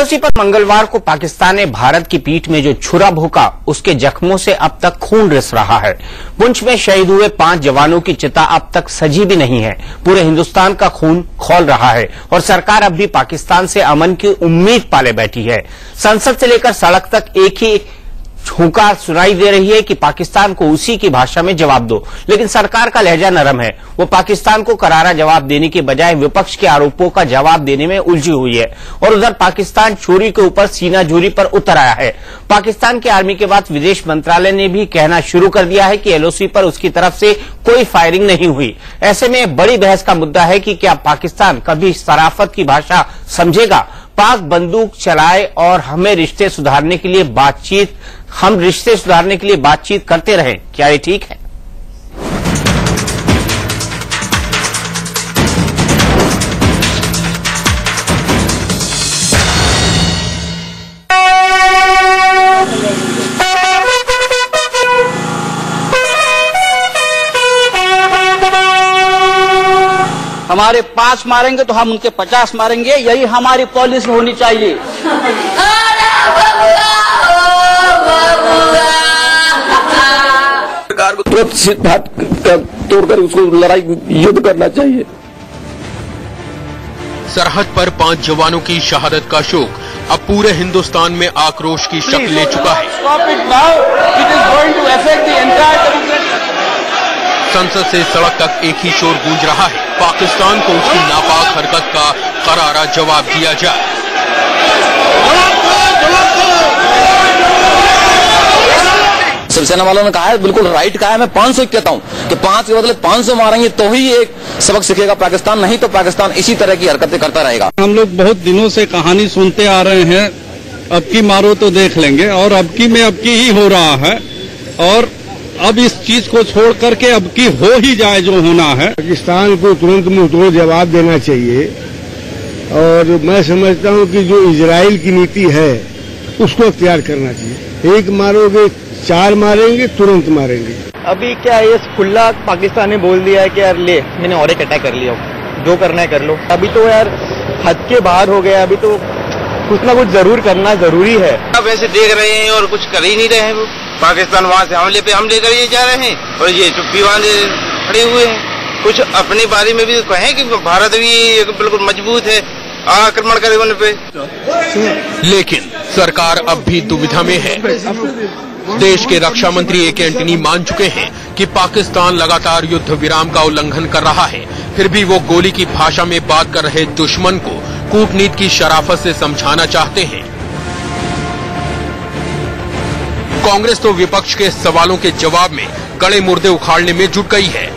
LOC पर मंगलवार को पाकिस्तान ने भारत की पीठ में जो छुरा भोंका, उसके जख्मों से अब तक खून रिस रहा है। पुंछ में शहीद हुए 5 जवानों की चिता अब तक सजी भी नहीं है। पूरे हिंदुस्तान का खून खौल रहा है और सरकार अब भी पाकिस्तान से अमन की उम्मीद पाले बैठी है। संसद से लेकर सड़क तक एक ही हुंकार सुनाई दे रही है कि पाकिस्तान को उसी की भाषा में जवाब दो, लेकिन सरकार का लहजा नरम है। वो पाकिस्तान को करारा जवाब देने के बजाय विपक्ष के आरोपों का जवाब देने में उलझी हुई है। और उधर पाकिस्तान चोरी के ऊपर सीनाजोरी पर उतर आया है। पाकिस्तान की आर्मी के बाद विदेश मंत्रालय ने भी कहना शुरू कर दिया है कि एलओसी पर उसकी तरफ से कोई फायरिंग नहीं हुई। ऐसे में बड़ी बहस का मुद्दा है कि क्या पाकिस्तान कभी शराफत की भाषा समझेगा? पाक बंदूक चलाए और हम रिश्ते सुधारने के लिए बातचीत करते रहें, क्या ये ठीक है? हमारे 5 मारेंगे तो हम उनके 50 मारेंगे, यही हमारी पॉलिसी होनी चाहिए। सरकार को तुरंत सिद्धांत तोड़कर उसको लड़ाई युद्ध करना चाहिए। सरहद पर 5 जवानों की शहादत का शोक अब पूरे हिंदुस्तान में आक्रोश की शक्ल ले चुका है। संसद से सड़क तक एक ही शोर गूंज रहा है, पाकिस्तान को उसकी नापाक हरकत का करारा जवाब दिया जाए। शिवसेना वालों ने कहा है, बिल्कुल राइट कहा है। मैं 500 कहता हूँ कि 5 के बदले 500 मारेंगे तो ही एक सबक सीखेगा पाकिस्तान, नहीं तो पाकिस्तान इसी तरह की हरकतें करता रहेगा। हम लोग बहुत दिनों से कहानी सुनते आ रहे हैं, अब की मारो तो देख लेंगे, और अब की में अब की ही हो रहा है। और अब इस चीज को छोड़ करके अब की हो ही जाए जो होना है। पाकिस्तान को तुरंत मुंहतोड़ जवाब देना चाहिए। और मैं समझता हूँ कि जो इजराइल की नीति है उसको अख्तियार करना चाहिए। 1 मारोगे 4 मारेंगे, तुरंत मारेंगे। अभी क्या ये खुला पाकिस्तान ने बोल दिया है कि यार ले मैंने और एक अटैक कर लिया, जो करना है कर लो। अभी तो यार हद के बाहर हो गया, अभी तो कुछ ना कुछ जरूर करना जरूरी है। अब ऐसे देख रहे हैं और कुछ कर ही नहीं रहे हैं। वो पाकिस्तान वहाँ से हमले पे हमले कर जा रहे हैं और ये चुप्पी बांधे खड़े हुए हैं। कुछ अपने बारे में भी कहें कि भारत भी बिल्कुल मजबूत है, आक्रमण करे उन पे। लेकिन सरकार अब भी दुविधा में है। देश के रक्षा मंत्री ए.के. एंटनी मान चुके हैं कि पाकिस्तान लगातार युद्ध विराम का उल्लंघन कर रहा है, फिर भी वो गोली की भाषा में बात कर रहे दुश्मन को कूटनीति की शराफत से समझाना चाहते हैं। कांग्रेस तो विपक्ष के सवालों के जवाब में कड़े मुर्दे उखाड़ने में जुट गई है।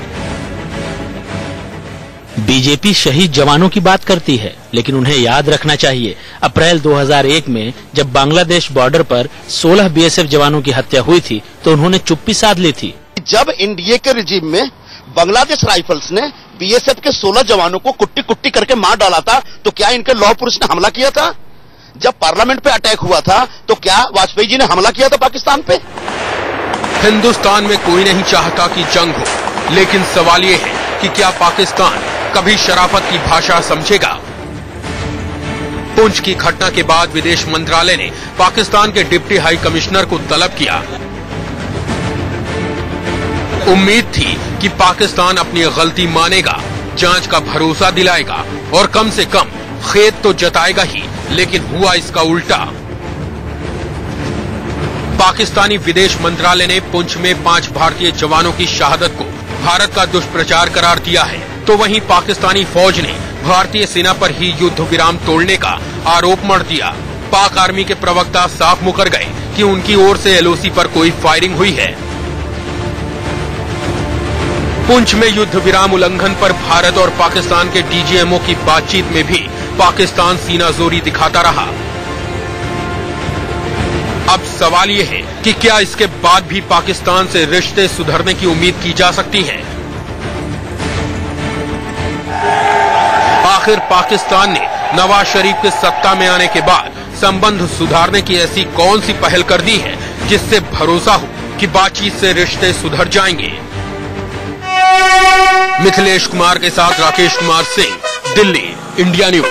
बीजेपी शहीद जवानों की बात करती है, लेकिन उन्हें याद रखना चाहिए अप्रैल 2001 में जब बांग्लादेश बॉर्डर पर 16 बीएसएफ जवानों की हत्या हुई थी तो उन्होंने चुप्पी साध ली थी। जब एनडीए के रिजीम में बांग्लादेश राइफल्स ने बीएसएफ के 16 जवानों को कुट्टी कुट्टी करके मार डाला था, तो क्या इनके लौह पुरुष ने हमला किया था? जब पार्लियामेंट पे अटैक हुआ था तो क्या वाजपेयी जी ने हमला किया था पाकिस्तान पे? हिंदुस्तान में कोई नहीं चाहता कि जंग हो, लेकिन सवाल ये है कि क्या पाकिस्तान कभी शराफत की भाषा समझेगा? पुंछ की घटना के बाद विदेश मंत्रालय ने पाकिस्तान के डिप्टी हाई कमिश्नर को तलब किया। उम्मीद थी कि पाकिस्तान अपनी गलती मानेगा, जांच का भरोसा दिलाएगा और कम से कम खेद तो जताएगा ही, लेकिन हुआ इसका उल्टा। पाकिस्तानी विदेश मंत्रालय ने पुंछ में 5 भारतीय जवानों की शहादत को भारत का दुष्प्रचार करार दिया है, तो वहीं पाकिस्तानी फौज ने भारतीय सेना पर ही युद्ध विराम तोड़ने का आरोप मढ़ दिया। पाक आर्मी के प्रवक्ता साफ मुकर गए कि उनकी ओर से एलओसी पर कोई फायरिंग हुई है। पुंछ में युद्ध विराम उल्लंघन पर भारत और पाकिस्तान के डीजीएमओ की बातचीत में भी पाकिस्तान सीनाजोरी दिखाता रहा। अब सवाल ये है कि क्या इसके बाद भी पाकिस्तान से रिश्ते सुधरने की उम्मीद की जा सकती है? आखिर पाकिस्तान ने नवाज शरीफ के सत्ता में आने के बाद संबंध सुधारने की ऐसी कौन सी पहल कर दी है जिससे भरोसा हो कि बातचीत से रिश्ते सुधर जाएंगे? मिथिलेश कुमार के साथ राकेश कुमार सिंह, दिल्ली, इंडिया न्यूज।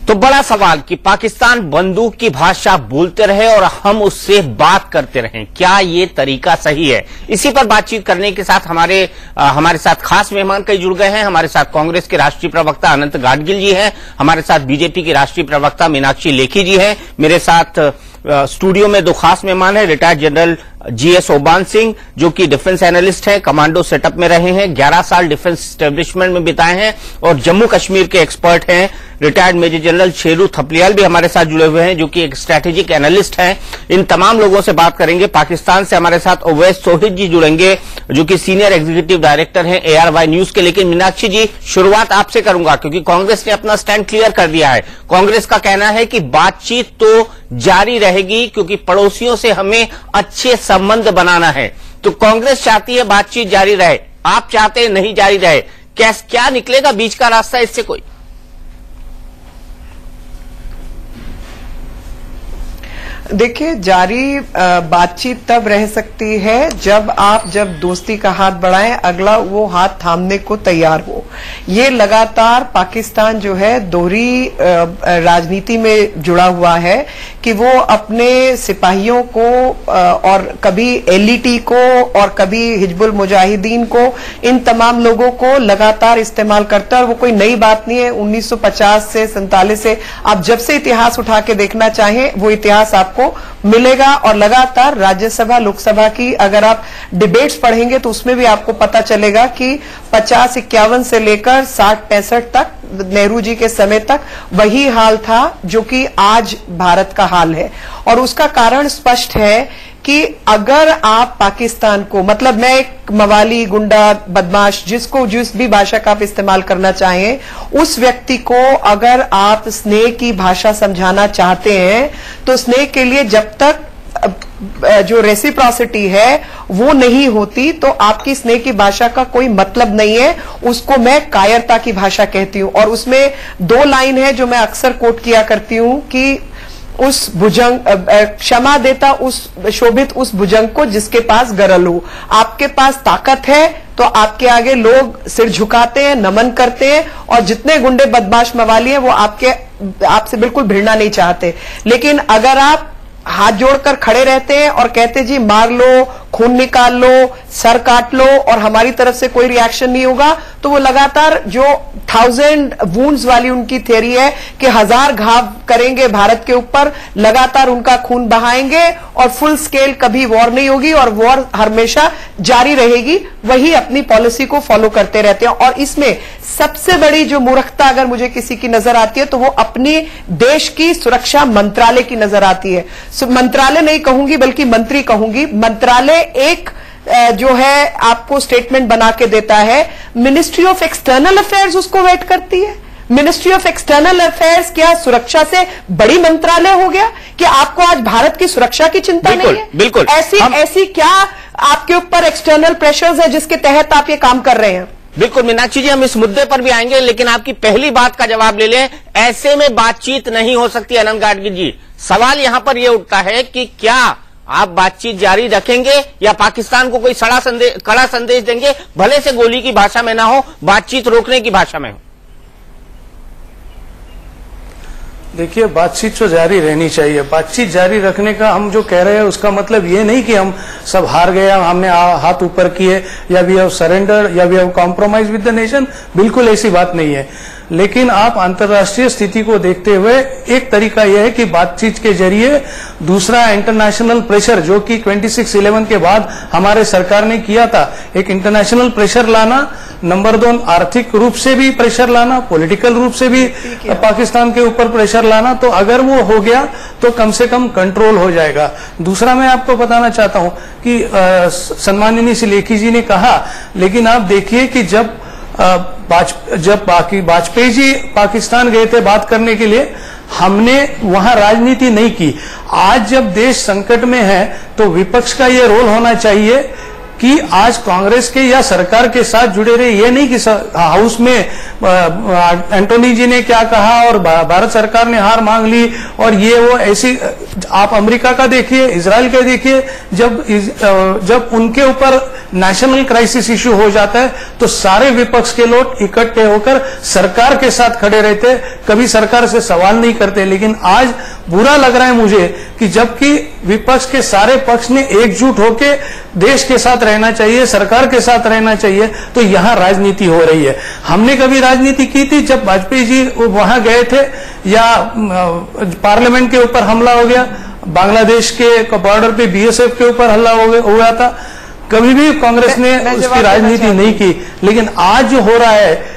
तो बड़ा सवाल कि पाकिस्तान बंदूक की भाषा बोलते रहे और हम उससे बात करते रहें, क्या ये तरीका सही है? इसी पर बातचीत करने के साथ हमारे साथ खास मेहमान कई जुड़ गए हैं। हमारे साथ कांग्रेस के राष्ट्रीय प्रवक्ता अनंत गाडगिल जी हैं, हमारे साथ बीजेपी की राष्ट्रीय प्रवक्ता मीनाक्षी लेखी जी हैं, मेरे साथ स्टूडियो में दो खास मेहमान हैं, रिटायर्ड जनरल जीएस ओबान सिंह जो कि डिफेंस एनालिस्ट हैं, कमांडो सेटअप में रहे हैं, 11 साल डिफेंस एस्टेब्लिशमेंट में बिताए हैं और जम्मू कश्मीर के एक्सपर्ट हैं, retired major general Sheru Thapliyal भी हमारे साथ जुड़े हुए हैं जो कि एक स्ट्रेटेजिक एनालिस्ट हैं। इन तमाम लोगों से बात करेंगे। पाकिस्तान से हमारे साथ ओवैस सोहिद जी जुड़ेंगे जो कि सीनियर एग्जीक्यूटिव डायरेक्टर हैं ARY न्यूज के। लेकिन मीनाक्षी जी, शुरुआत आपसे करूंगा क्योंकि कांग्रेस ने अपना स्टैंड क्लियर कर दिया है। कांग्रेस का कहना है कि बातचीत तो जारी रहेगी क्योंकि पड़ोसियों से हमें अच्छे संबंध बनाना है। तो कांग्रेस चाहती है बातचीत जारी रहे, आप चाहते हैं नहीं जारी रहे। क्या निकलेगा बीच का रास्ता इससे कोई? देखिए, जारी बातचीत तब रह सकती है जब दोस्ती का हाथ बढ़ाएं, अगला वो हाथ थामने को तैयार हो। ये लगातार पाकिस्तान जो है दोहरी राजनीति में जुड़ा हुआ है कि वो अपने सिपाहियों को और कभी LET को और कभी हिजबुल मुजाहिदीन को, इन तमाम लोगों को लगातार इस्तेमाल करता है। और वो कोई नई बात नहीं है। 1950 से 47 से आप जब से इतिहास उठा के देखना चाहें वो इतिहास आपको मिलेगा। और लगातार राज्यसभा लोकसभा की अगर आप डिबेट्स पढ़ेंगे तो उसमें भी आपको पता चलेगा कि 50-51 से लेकर 60-65 तक, नेहरू जी के समय तक वही हाल था जो कि आज भारत का हाल है। और उसका कारण स्पष्ट है कि अगर आप पाकिस्तान को, मतलब मैं एक मवाली, गुंडा, बदमाश, जिस भी भाषा का आप इस्तेमाल करना चाहें, उस व्यक्ति को अगर आप स्नेह की भाषा समझाना चाहते हैं तो स्नेह के लिए जब तक जो रेसिप्रोसिटी है वो नहीं होती तो आपकी स्नेह की भाषा का कोई मतलब नहीं है। उसको मैं कायरता की भाषा कहती हूं। और उसमें 2 लाइन है जो मैं अक्सर कोट किया करती हूं कि उस भुजंग क्षमा देता उस शोभित उस भुजंग को जिसके पास गरल हो। आपके पास ताकत है तो आपके आगे लोग सिर झुकाते हैं, नमन करते हैं। और जितने गुंडे, बदमाश, मवाली हैं वो आपसे बिल्कुल भिड़ना नहीं चाहते। लेकिन अगर आप हाथ जोड़कर खड़े रहते हैं और कहते जी मार लो, खून निकाल लो, सर काट लो और हमारी तरफ से कोई रिएक्शन नहीं होगा, तो वो लगातार जो 1000 वुंड्स वाली उनकी थ्योरी है कि 1000 घाव करेंगे भारत के ऊपर, लगातार उनका खून बहाएंगे और फुल स्केल कभी वॉर नहीं होगी और वॉर हमेशा जारी रहेगी, वही अपनी पॉलिसी को फॉलो करते रहते हैं। और इसमें सबसे बड़ी जो मूर्खता अगर मुझे किसी की नजर आती है तो वो अपनी देश की सुरक्षा मंत्रालय की नजर आती है। मंत्रालय नहीं कहूंगी बल्कि मंत्री कहूंगी। मंत्रालय एक जो है आपको स्टेटमेंट बना के देता है, मिनिस्ट्री ऑफ एक्सटर्नल अफेयर्स उसको वेट करती है। मिनिस्ट्री ऑफ एक्सटर्नल अफेयर्स क्या सुरक्षा से बड़ी मंत्रालय हो गया कि आपको आज भारत की सुरक्षा की चिंता नहीं है? बिल्कुल। ऐसी क्या आपके ऊपर एक्सटर्नल प्रेशर्स है जिसके तहत आप ये काम कर रहे हैं? बिल्कुल मीनाक्षी जी, हम इस मुद्दे पर भी आएंगे, लेकिन आपकी पहली बात का जवाब ले लें। ऐसे में बातचीत नहीं हो सकती। अनंत गाडगिल जी, सवाल यहां पर यह उठता है कि क्या आप बातचीत जारी रखेंगे या पाकिस्तान को कोई कड़ा संदेश देंगे, भले से गोली की भाषा में ना हो, बातचीत रोकने की भाषा में हो? देखिए, बातचीत तो जारी रहनी चाहिए। बातचीत जारी रखने का हम जो कह रहे हैं उसका मतलब ये नहीं कि हम सब हार गए, हमने हाथ ऊपर किए या वी हैव सरेंडर या we have compromise with the nation. बिल्कुल ऐसी बात नहीं है। लेकिन आप अंतर्राष्ट्रीय स्थिति को देखते हुए एक तरीका यह है कि बातचीत के जरिए दूसरा इंटरनेशनल प्रेशर जो कि 26/11 के बाद हमारे सरकार ने किया था, एक इंटरनेशनल प्रेशर लाना, नंबर 2 आर्थिक रूप से भी प्रेशर लाना, पॉलिटिकल रूप से भी पाकिस्तान के ऊपर प्रेशर लाना। तो अगर वो हो गया तो कम से कम कंट्रोल हो जाएगा। दूसरा मैं आपको बताना चाहता हूं कि सम्माननीय श्री लेखी जी ने कहा, लेकिन आप देखिए कि जब वाजपेयी जी पाकिस्तान गए थे बात करने के लिए, हमने वहां राजनीति नहीं की। आज जब देश संकट में है तो विपक्ष का ये रोल होना चाहिए कि आज कांग्रेस के या सरकार के साथ जुड़े रहे। ये नहीं कि हाउस में एंटोनी जी ने क्या कहा और भारत सरकार ने हार मांग ली और ये वो ऐसी। आप अमेरिका का देखिए, इजराइल का देखिए, जब उनके ऊपर नेशनल क्राइसिस इश्यू हो जाता है तो सारे विपक्ष के लोग इकट्ठे होकर सरकार के साथ खड़े रहते, कभी सरकार से सवाल नहीं करते। लेकिन आज बुरा लग रहा है मुझे कि जबकि विपक्ष के सारे पक्ष ने एकजुट होकर देश के साथ रहना चाहिए, सरकार के साथ रहना चाहिए, तो यहां राजनीति हो रही है। हमने कभी राजनीति की थी जब वाजपेयी जी वहां गए थे या पार्लियामेंट के ऊपर हमला हो गया, बांग्लादेश के बॉर्डर पे बीएसएफ के ऊपर हमला हुआ था, कभी भी कांग्रेस ने उसकी राजनीति नहीं की। लेकिन आज जो हो रहा है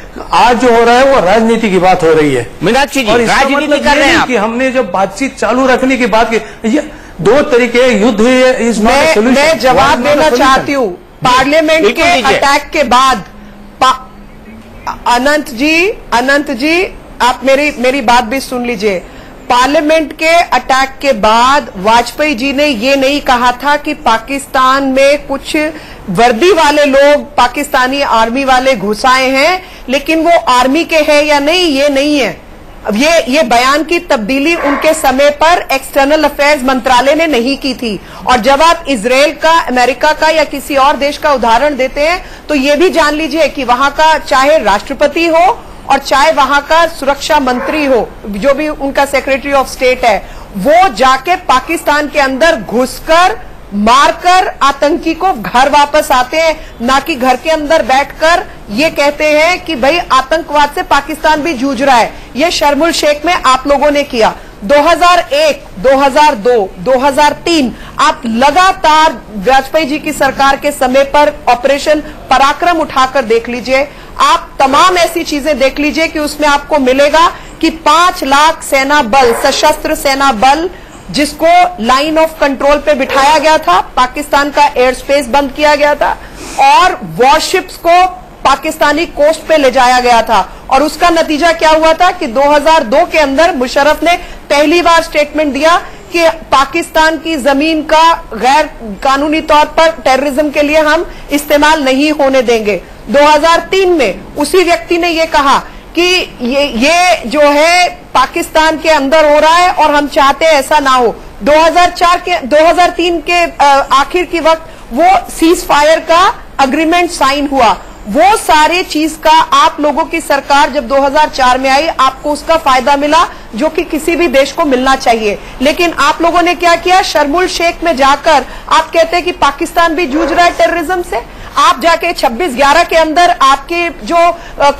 वो राजनीति की बात हो रही है। मीनाक्षी जी, और राजनीति कर रहे हैं कि हमने जब बातचीत चालू रखने की बात की, ये दो तरीके युद्ध इज नॉट अ सॉल्यूशन। मैं जवाब देना चाहती हूँ। पार्लियामेंट के अटैक के बाद अनंत जी आप मेरी बात भी सुन लीजिए। पार्लियामेंट के अटैक के बाद वाजपेयी जी ने ये नहीं कहा था कि पाकिस्तान में कुछ वर्दी वाले लोग पाकिस्तानी आर्मी वाले घुस आए हैं, लेकिन वो आर्मी के हैं या नहीं ये नहीं है। अब ये बयान की तब्दीली उनके समय पर एक्सटर्नल अफेयर्स मंत्रालय ने नहीं की थी। और जब आप इजराइल का, अमेरिका का या किसी और देश का उदाहरण देते हैं तो ये भी जान लीजिए कि वहां का चाहे राष्ट्रपति हो और चाहे वहां का सुरक्षा मंत्री हो, जो भी उनका सेक्रेटरी ऑफ स्टेट है, वो जाके पाकिस्तान के अंदर घुसकर मारकर आतंकी को घर वापस आते हैं, ना कि घर के अंदर बैठकर ये कहते हैं कि भाई आतंकवाद से पाकिस्तान भी जूझ रहा है। ये शर्मुल शेख में आप लोगों ने किया। 2001, 2002, 2003 आप लगातार वाजपेयी जी की सरकार के समय पर ऑपरेशन पराक्रम उठाकर देख लीजिए, आप तमाम ऐसी चीजें देख लीजिए कि उसमें आपको मिलेगा कि 5 लाख सेना बल, सशस्त्र सेना बल, जिसको लाइन ऑफ कंट्रोल पे बिठाया गया था, पाकिस्तान का एयर स्पेस बंद किया गया था और वॉरशिप्स को पाकिस्तानी कोस्ट पे ले जाया गया था। और उसका नतीजा क्या हुआ था कि 2002 के अंदर मुशर्रफ ने पहली बार स्टेटमेंट दिया कि पाकिस्तान की जमीन का गैर कानूनी तौर पर टेररिज्म के लिए हम इस्तेमाल नहीं होने देंगे। 2003 में उसी व्यक्ति ने यह कहा कि ये जो है पाकिस्तान के अंदर हो रहा है और हम चाहते हैं ऐसा ना हो। 2003 के आखिर के वक्त वो सीज फायर का अग्रीमेंट साइन हुआ। वो सारे चीज का आप लोगों की सरकार जब 2004 में आई, आपको उसका फायदा मिला जो कि किसी भी देश को मिलना चाहिए। लेकिन आप लोगों ने क्या किया, शर्मुल शेख में जाकर आप कहते हैं कि पाकिस्तान भी जूझ रहा है टेररिज्म से। आप जाके 26/11 के अंदर आपके जो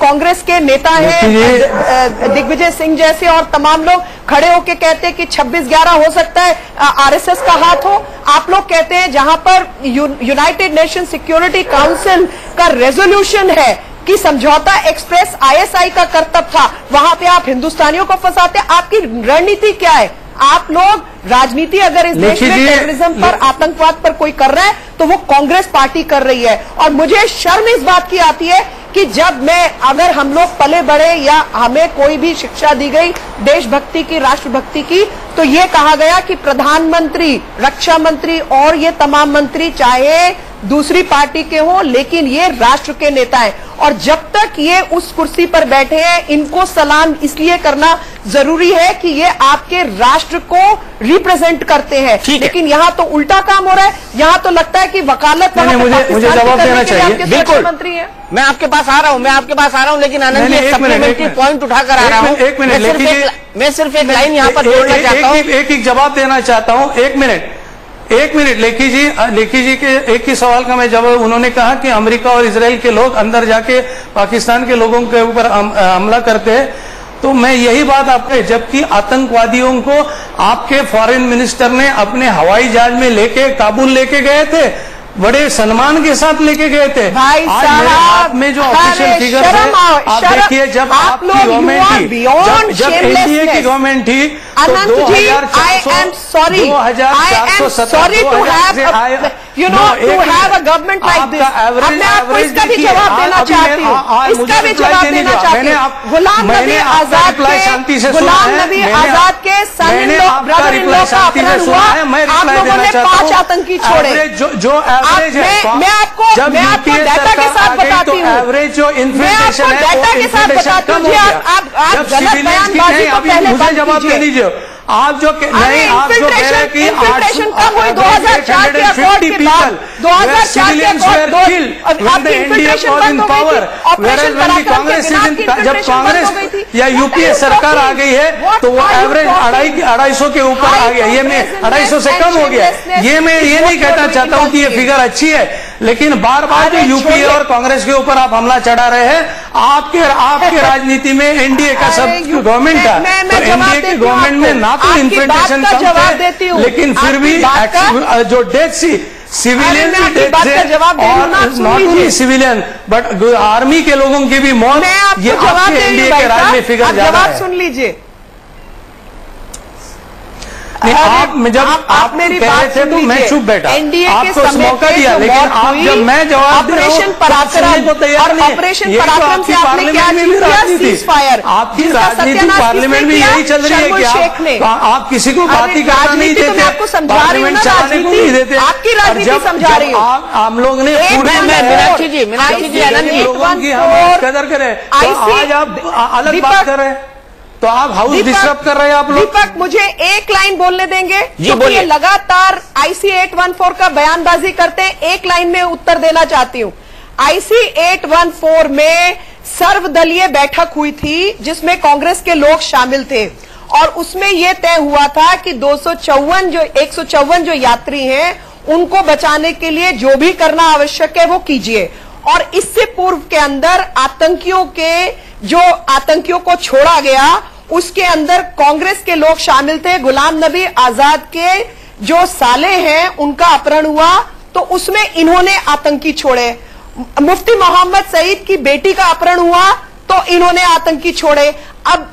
कांग्रेस के नेता हैं दिग्विजय सिंह जैसे और तमाम लोग खड़े होके कहते हैं कि 26/11 हो सकता है आरएसएस का हाथ हो। आप लोग कहते हैं जहां पर यूनाइटेड नेशन सिक्योरिटी काउंसिल का रेजोल्यूशन है कि समझौता एक्सप्रेस आईएसआई का करतब था, वहां पे आप हिंदुस्तानियों को फंसाते। आपकी रणनीति क्या है? आप लोग राजनीति अगर इस देश में टेररिज्म पर, आतंकवाद पर कोई कर रहा है तो वो कांग्रेस पार्टी कर रही है। और मुझे शर्म इस बात की आती है कि जब अगर हम लोग पले बढ़े या हमें कोई भी शिक्षा दी गई देशभक्ति की, राष्ट्रभक्ति की, तो ये कहा गया कि प्रधानमंत्री, रक्षा मंत्री और ये तमाम मंत्री चाहे दूसरी पार्टी के हों, लेकिन ये राष्ट्र के नेता हैं और जब तक ये उस कुर्सी पर बैठे हैं, इनको सलाम इसलिए करना जरूरी है कि ये आपके राष्ट्र को रिप्रेजेंट करते हैं। लेकिन यहाँ तो उल्टा काम हो रहा है। यहाँ तो लगता है कि वकालत मुझे जवाब देना चाहिए। बिल्कुल, मंत्री है। मैं आपके पास आ रहा हूँ, लेकिन आनंद जी सप्लीमेंट्री पॉइंट उठाकर आ रहा हूँ। मैं सिर्फ एक लाइन यहाँ पर जोड़ना चाहता हूँ। एक जवाब देना चाहता हूँ। एक मिनट लेखी जी के एक ही सवाल का मैं जवाब। उन्होंने कहा कि अमेरिका और इजराइल के लोग अंदर जाके पाकिस्तान के लोगों के ऊपर हमला करते हैं, तो मैं यही बात आपके, जबकि आतंकवादियों को आपके फॉरेन मिनिस्टर ने अपने हवाई जहाज में लेके काबुल लेके गए थे, बड़े सम्मान के साथ लेके गए थे। भाई आज मेरे हाथ में जो ऑफिशियल फिगर है, आप देखिए, जब आपकी गवर्नमेंट थी, जब एनडीए की गवर्नमेंट थी, अनंत जी, I am sorry to have a government like this। अब मैं आपको इसका भी जवाब देना चाहती हूँ, गुलाम नबी आजाद के सन ब्रदर इन लॉ का अपहरण हुआ, आप लोगों ने 5 आतंकी छोड़े। मैं आपको डाटा के साथ बताती हूँ, आप गलत बयानबाजी को पहले जवाब दे दीजिए। आप जो नहीं, आप जो कह रहे हैं कि 2004 के अकॉर्ड के बाद 2004 के कांग्रेस जब कांग्रेस या यूपीए सरकार आ गई है तो वो एवरेज 250 के ऊपर आ गया, ये मैं 250 से कम हो गया। ये मैं ये नहीं कहना चाहता हूं कि ये फिगर अच्छी है, लेकिन बार बार जो यूपीए और कांग्रेस के ऊपर आप हमला चढ़ा रहे हैं, आपके राजनीति में एनडीए का सब गवर्नमेंट था, तो एनडीए के गवर्नमेंट में ना तो इन्फ्लेशन कम थे, लेकिन फिर भी जो डेथ सिविलियन की डेथ थे और not only civilian but army के लोगों की भी मौत, ये आपके एनडीए के राज में फिगर ज्यादा है। सुन लीजिए, जब आप मेरी बात थे तो मैं चुप बैठा, आपको मौका दिया, लेकिन आप जब मैं जवाब दे रहा हूं ऑपरेशन पराक्रम तो तैयार नहीं। ऑपरेशन पराक्रम से आपने क्या राजनीति, आपकी राजनीति पार्लियामेंट में यही चल रही है कि आप किसी को बात ही करना नहीं देते, आपको समझा रही हूँ ना, चलाने को नहीं देते, आपकी राजनीति समझा रही हूँ। हम लोग ने मीनाक्षी जी लोगों की हम कदर करें, आज आप अलग बात कर रहे हैं, तो आप हाउस डिस्टर्ब कर रहे हैं आप लोग। दीपक, मुझे एक लाइन बोलने देंगे? जी बोलिए। लगातार आईसी 814 का बयानबाजी करते हैं, एक लाइन में उत्तर देना चाहती हूं। आईसी 814 में सर्वदलीय बैठक हुई थी जिसमें कांग्रेस के लोग शामिल थे और उसमें यह तय हुआ था कि 154 जो यात्री हैं उनको बचाने के लिए जो भी करना आवश्यक है वो कीजिए। और इससे पूर्व के अंदर आतंकियों को छोड़ा गया, उसके अंदर कांग्रेस के लोग शामिल थे। गुलाम नबी आजाद के जो साले हैं उनका अपहरण हुआ तो उसमें इन्होंने आतंकी छोड़े। मुफ्ती मोहम्मद सईद की बेटी का अपहरण हुआ तो इन्होंने आतंकी छोड़े। अब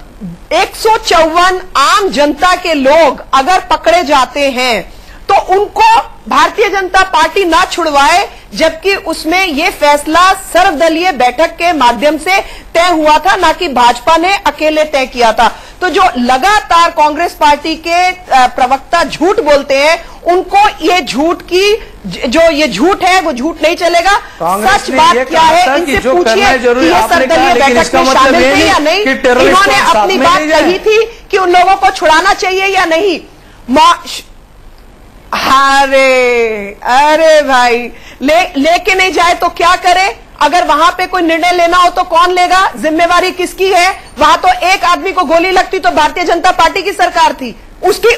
154 आम जनता के लोग अगर पकड़े जाते हैं तो उनको भारतीय जनता पार्टी ना छुड़वाए, जबकि उसमें यह फैसला सर्वदलीय बैठक के माध्यम से तय हुआ था, ना कि भाजपा ने अकेले तय किया था। तो जो लगातार कांग्रेस पार्टी के प्रवक्ता झूठ बोलते हैं, उनको ये झूठ है वो झूठ नहीं चलेगा। सच बात क्या है इनसे पूछिए कि ये सर्वदलीय बैठक में शामिल थे या नहीं। इन्होंने अपनी बात कही थी कि उन लोगों को छुड़ाना चाहिए या नहीं। अरे भाई, लेके नहीं जाए तो क्या करे? अगर वहां पे कोई निर्णय लेना हो तो कौन लेगा? जिम्मेवारी किसकी है? वहां तो एक आदमी को गोली लगती तो भारतीय जनता पार्टी की सरकार थी, उसकी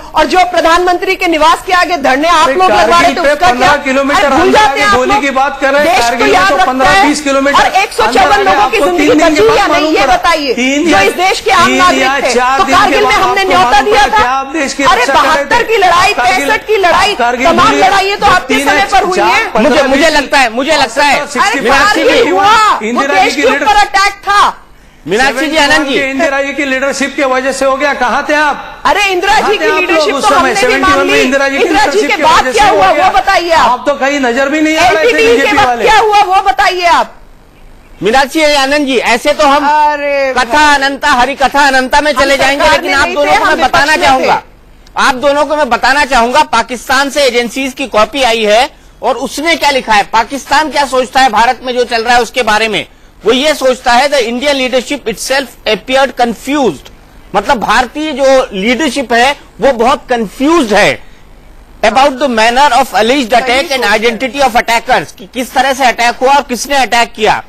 और जो प्रधानमंत्री के निवास के आगे धरने आप लोग लगवा रहे थे उसका क्या? 15 किलोमीटर भूल जाते हैं गोली की बात कर रहे हैं, कारगिल में तो 15-20 किलोमीटर और 154 लोगों की जिंदगी बची या नहीं, ये बताइए। जो इस देश के आम नागरिक थे, तो कारगिल में हमने न्योता दिया था। अरे 72 की लड़ाई, 65 की लड़ाई, तमाम लड़ाई तो आपके समय पर हुई है। मुझे लगता है अरे कारगिल हुआ, वो देश के ऊपर अटैक था। मीनाक्षी जी, आनंद जी, इंदिरा जी की लीडरशिप की वजह से हो गया। कहाँ थे आप? अरे इंदिरा जी की लीडरशिप तो हमने भी मान ली। इंदिरा जी के बाद क्या हुआ वो बताइए आप तो कहीं नजर भी नहीं आ रहे थे बीजेपी वाले। क्या हुआ वो बताइए आप। मीनाक्षी आनंद जी, ऐसे तो हम कथा अनंता हरि कथा अनंता में चले जाएंगे, लेकिन आप दोनों को मैं बताना चाहूंगा, पाकिस्तान से एजेंसीज की कॉपी आई है और उसने क्या लिखा है, पाकिस्तान क्या सोचता है भारत में जो चल रहा है उसके बारे में। वो ये सोचता है the Indian leadership itself appeared confused, मतलब भारतीय जो लीडरशिप है वो बहुत कंफ्यूज्ड है about the manner of alleged attack and identity of attackers, कि किस तरह से अटैक हुआ और किसने अटैक किया।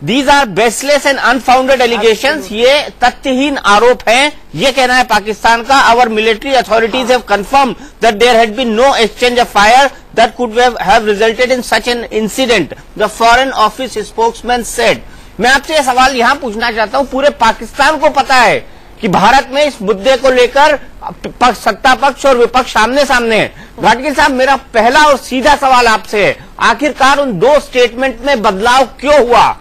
These are baseless and unfounded allegations, ये तथ्यहीन आरोप हैं, ये कहना है पाकिस्तान का। Our military authorities have confirmed that there had been no exchange of fire that could have resulted in such an incident, the foreign office spokesman said. मैं आपसे यह सवाल यहां पूछना चाहता हूं, पूरे पाकिस्तान को पता है कि भारत में इस मुद्दे को लेकर सत्ता पक्ष और विपक्ष सामने सामने है। घाटगे साहब, मेरा पहला और सीधा सवाल आपसे है, आखिरकार उन दो स्टेटमेंट में बदलाव क्यों हुआ?